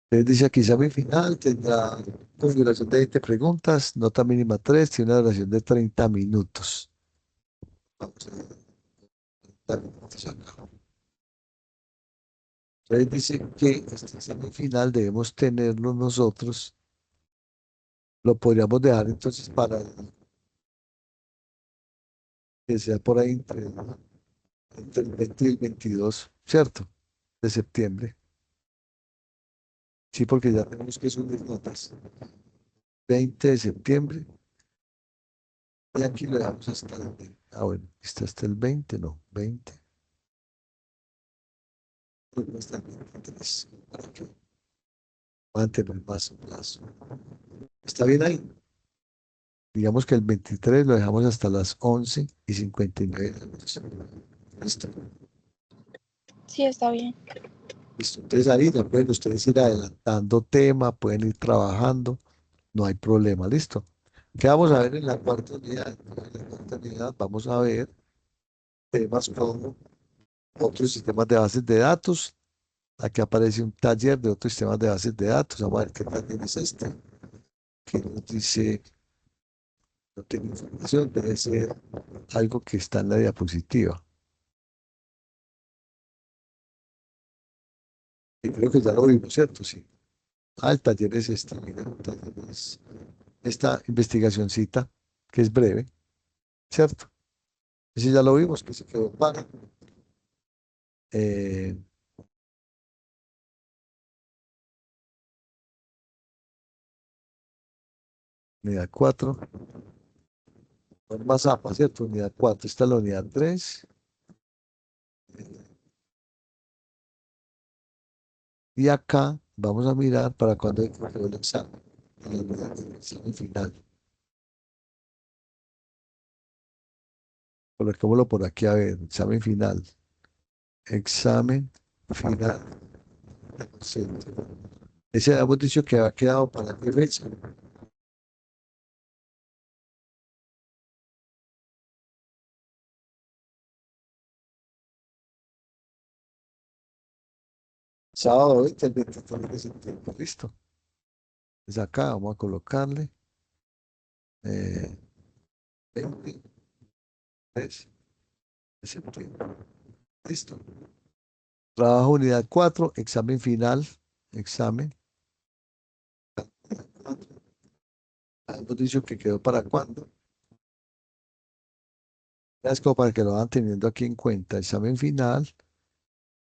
Entonces dice aquí, examen final tendrá configuración de 20 preguntas, nota mínima 3, tiene una duración de 30 minutos. Vamos a ver, 30 minutos acá. Entonces dice que este examen final debemos tenerlo nosotros, lo podríamos dejar entonces para que sea por ahí entre el 20 y el 22, ¿cierto? De septiembre. Sí, porque ya tenemos que subir notas. 20 de septiembre. Y aquí lo dejamos hasta el 20. Ah, bueno, está hasta el 20, no, 20. Pues no está el 23, para que mantener más plazo. ¿Está bien ahí? Digamos que el 23 lo dejamos hasta las 11:59 de la noche. Listo. Sí, está bien. Listo. Entonces ahí ya pueden ustedes ir adelantando tema, pueden ir trabajando. no hay problema, listo. ¿Qué vamos a ver en la cuarta unidad? En la cuarta unidad vamos a ver temas como otros sistemas de bases de datos. Aquí aparece un taller de otros sistemas de bases de datos. Vamos a ver qué taller es este, que nos dice, no tiene información, debe ser algo que está en la diapositiva. Y creo que ya lo vimos, ¿cierto? Sí. Ah, el taller es este, mira, el taller es esta investigacioncita, que es breve, ¿cierto? Ese ya lo vimos, que se quedó para eh, unidad 4, más APA, ¿cierto? Unidad 4, esta es la unidad 3. Y acá vamos a mirar para cuándo hay que hacer el examen, la unidad del examen final. Coloquémoslo por aquí, a ver, examen final. Examen final. Centro. Ese habíamos dicho que había quedado para qué fecha. Sábado 20 el 23 de septiembre. Listo. Pues acá vamos a colocarle 23 de septiembre. Listo. Trabajo unidad 4 examen final. Examen. Hemos dicho que quedó para cuándo. Es como para que lo van teniendo aquí en cuenta. Examen final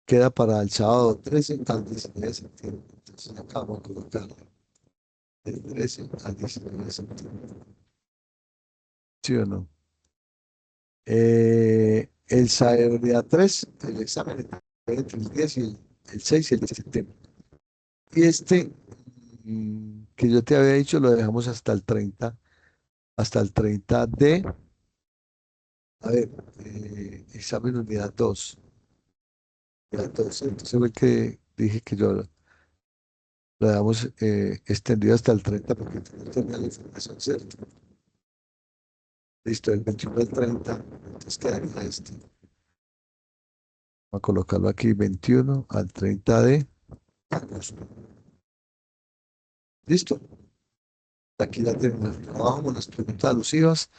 queda para el sábado 13 al 19 de septiembre. Entonces acá vamos a colocarle del 13 al 19 de septiembre. ¿Sí o no? El Sabedoría 3, el examen está entre el 10 y el 6 y el 10 de septiembre. Y este que yo te había dicho lo dejamos hasta el 30 de, a ver, examen unidad 2. Unidad 2, entonces fue que dije que yo lo dejamos extendido hasta el 30 porque no tenía la información, ¿cierto? Listo, el 21 al 30, entonces quedaría este. Vamos a colocarlo aquí, 21 al 30 de agosto. Listo. Aquí ya tenemos el trabajo con las preguntas alusivas,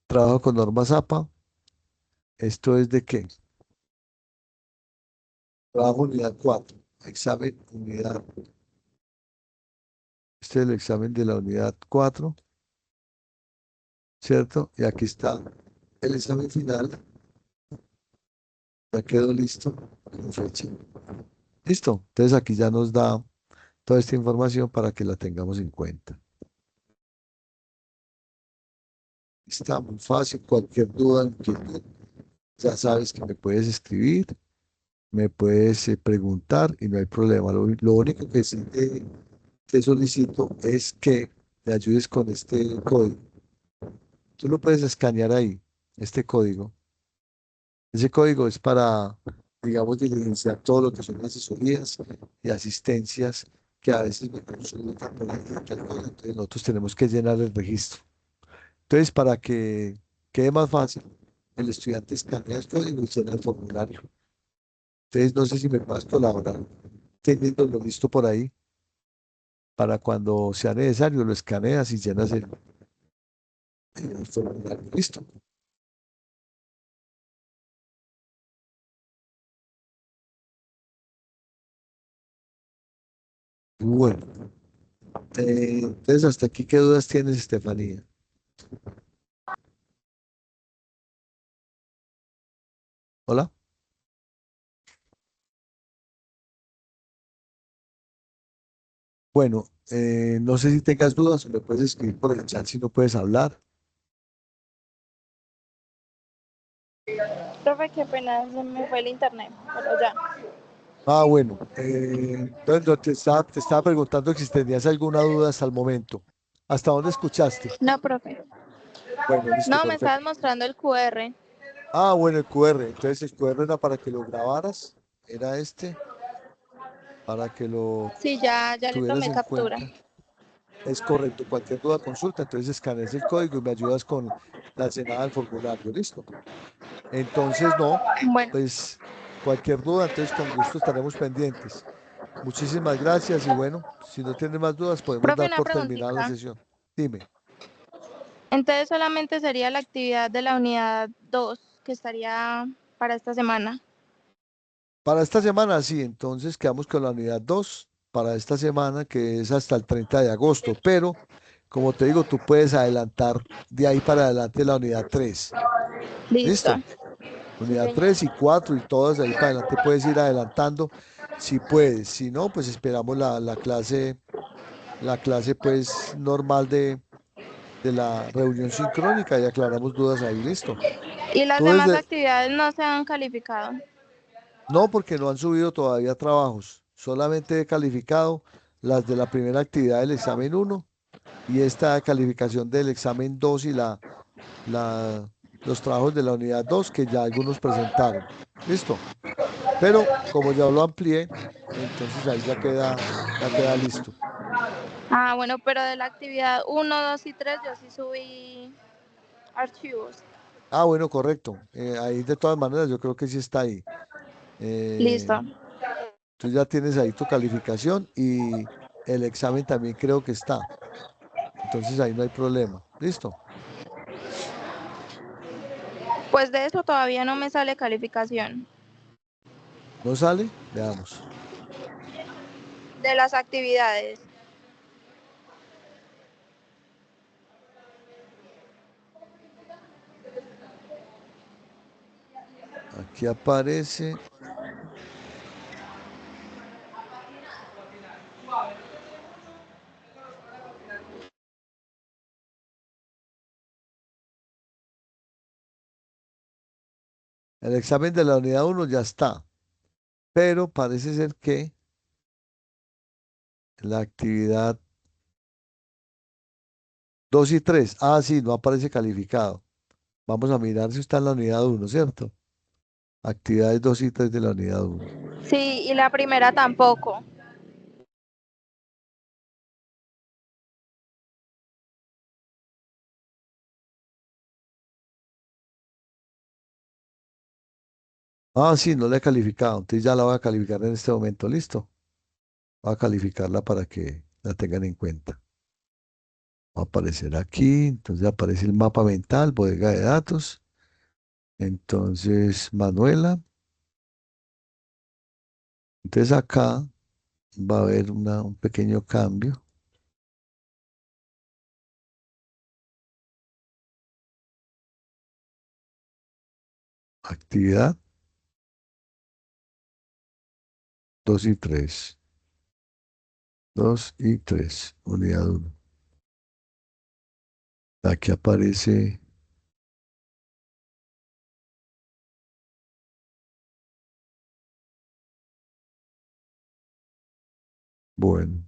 trabajo con normas APA. ¿Esto es de qué? Trabajo unidad 4, examen unidad. Este es el examen de la unidad 4, ¿cierto? Y aquí está el examen final. Ya quedó listo con fecha. Listo. Entonces aquí ya nos da toda esta información para que la tengamos en cuenta. Está muy fácil. Cualquier duda, inquietud, ya sabes que me puedes escribir, me puedes preguntar y no hay problema. Lo único que sí te solicito es que me ayudes con este código. Tú lo puedes escanear ahí, este código. Ese código es para, digamos, diligenciar todo lo que son asesorías y asistencias que a veces me consultan por ahí, entonces nosotros tenemos que llenar el registro. Entonces, para que quede más fácil, el estudiante escanea el código y llena el formulario. Entonces, no sé si me puedes colaborar teniéndolo listo por ahí para cuando sea necesario, lo escaneas y llenas el formulario. Listo. Bueno, entonces, ¿hasta aquí qué dudas tienes, Estefanía? Hola. Bueno, no sé si tengas dudas o me puedes escribir por el chat si no puedes hablar. Profe, que apenas se me fue el internet, pero ya. Ah, bueno. Entonces, no, te estaba preguntando si tenías alguna duda hasta el momento. ¿Hasta dónde escuchaste? No, profe. Bueno, listo, No, me estabas perfecto. mostrando el QR. Ah, bueno, el QR. Entonces, el QR era para que lo grabaras. Era este, para que lo Sí, ya le tuvieras tomé en captura. cuenta. Es correcto. Cualquier duda, consulta. Entonces escaneas el código y me ayudas con la llenada del formulario. Listo. Entonces, no, Bueno, pues cualquier duda, entonces con gusto estaremos pendientes. Muchísimas gracias y bueno, si no tienes más dudas, podemos profe, dar una por terminada la preguntita. sesión. Dime. Entonces solamente sería la actividad de la unidad 2 que estaría para esta semana. Para esta semana, sí, entonces quedamos con la unidad 2 para esta semana, que es hasta el 30 de agosto, pero como te digo, tú puedes adelantar de ahí para adelante la unidad 3. Listo. ¿Listo? Sí, Unidad señor. 3 y 4 y todas de ahí para adelante puedes ir adelantando si puedes. Si no, pues esperamos la clase pues normal de la reunión sincrónica y aclaramos dudas ahí. ¿Listo? Y las Tú demás desde, actividades no se han calificado. no, porque no han subido todavía trabajos, solamente he calificado las de la primera actividad del examen uno y esta calificación del examen 2 y la, los trabajos de la unidad 2 que ya algunos presentaron. ¿Listo? Pero como ya lo amplié, entonces ahí ya queda listo. Ah, bueno, pero de la actividad uno, 2 y 3 yo sí subí archivos. Ah, bueno, correcto. Ahí de todas maneras yo creo que sí está ahí. Eh, Listo. tú ya tienes ahí tu calificación y el examen también creo que está. Entonces ahí no hay problema. ¿Listo? Pues de eso todavía no me sale calificación. ¿No sale? Veamos. De las actividades. Aquí aparece el examen de la unidad uno ya está, pero parece ser que la actividad 2 y 3, sí, no aparece calificado. Vamos a mirar si está en la unidad uno, ¿cierto? Actividades 2 y 3 de la unidad uno. Sí, y la primera tampoco. Sí, no la he calificado, entonces ya la voy a calificar en este momento, ¿listo? Voy a calificarla para que la tengan en cuenta. Va a aparecer aquí, entonces aparece el mapa mental, bodega de datos. Entonces, Manuela. Entonces acá va a haber un pequeño cambio. Actividad 2 y 3. 2 y 3. Unidad uno. Aquí aparece, bueno,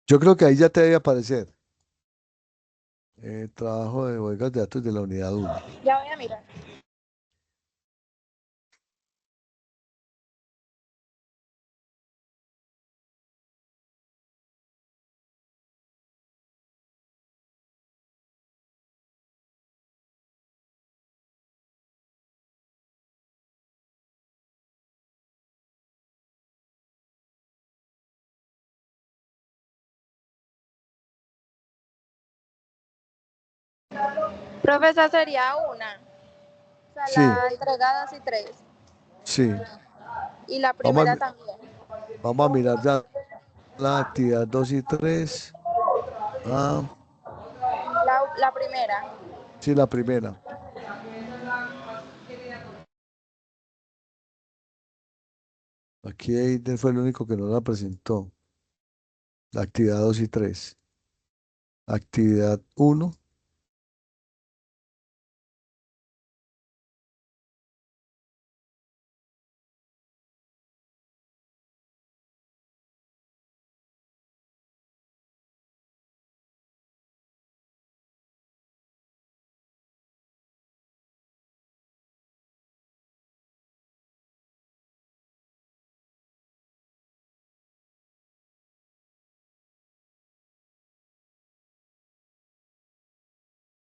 yo creo que ahí ya te debe aparecer. Trabajo de bodegas de datos de la unidad uno. Ya voy a mirar. Profesor, sería una. O sea, Sí, la entrega 2 y 3. sí. Y la Vamos a, primera mi- también. vamos a mirar ya. la actividad 2 y 3. Ah, La primera. sí, la primera. Aquí Eider fue el único que no la presentó. La actividad 2 y 3. Actividad uno.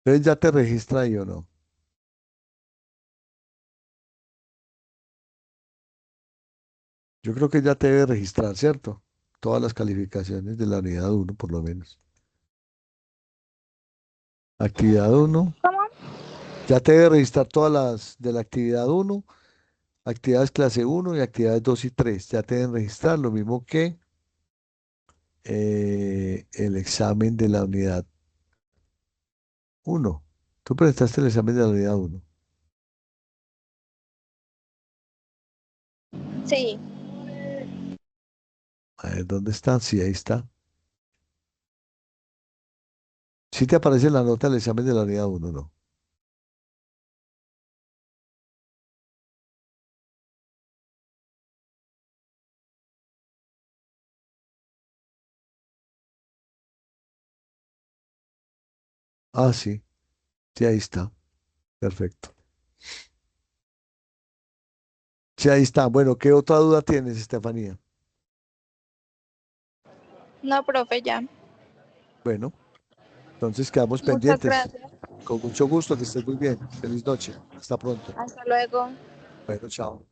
Entonces ya te registra ahí o no. Yo creo que ya te debe registrar, ¿cierto? Todas las calificaciones de la unidad uno, por lo menos. Actividad uno. ¿Cómo? Ya te debe registrar todas las de la actividad uno, actividades clase uno y actividades 2 y 3. Ya te deben registrar lo mismo que el examen de la unidad uno. Tú presentaste el examen de la unidad uno. Sí. A ver, ¿dónde está? Sí, ahí está. Sí te aparece la nota del examen de la unidad uno, ¿no? Ah, sí. Sí, ahí está. Perfecto. Sí, ahí está. Bueno, ¿qué otra duda tienes, Estefanía? No, profe, ya. Bueno, entonces quedamos Muchas pendientes. gracias. Con mucho gusto, que estés muy bien. Feliz noche. Hasta pronto. Hasta luego. Bueno, chao.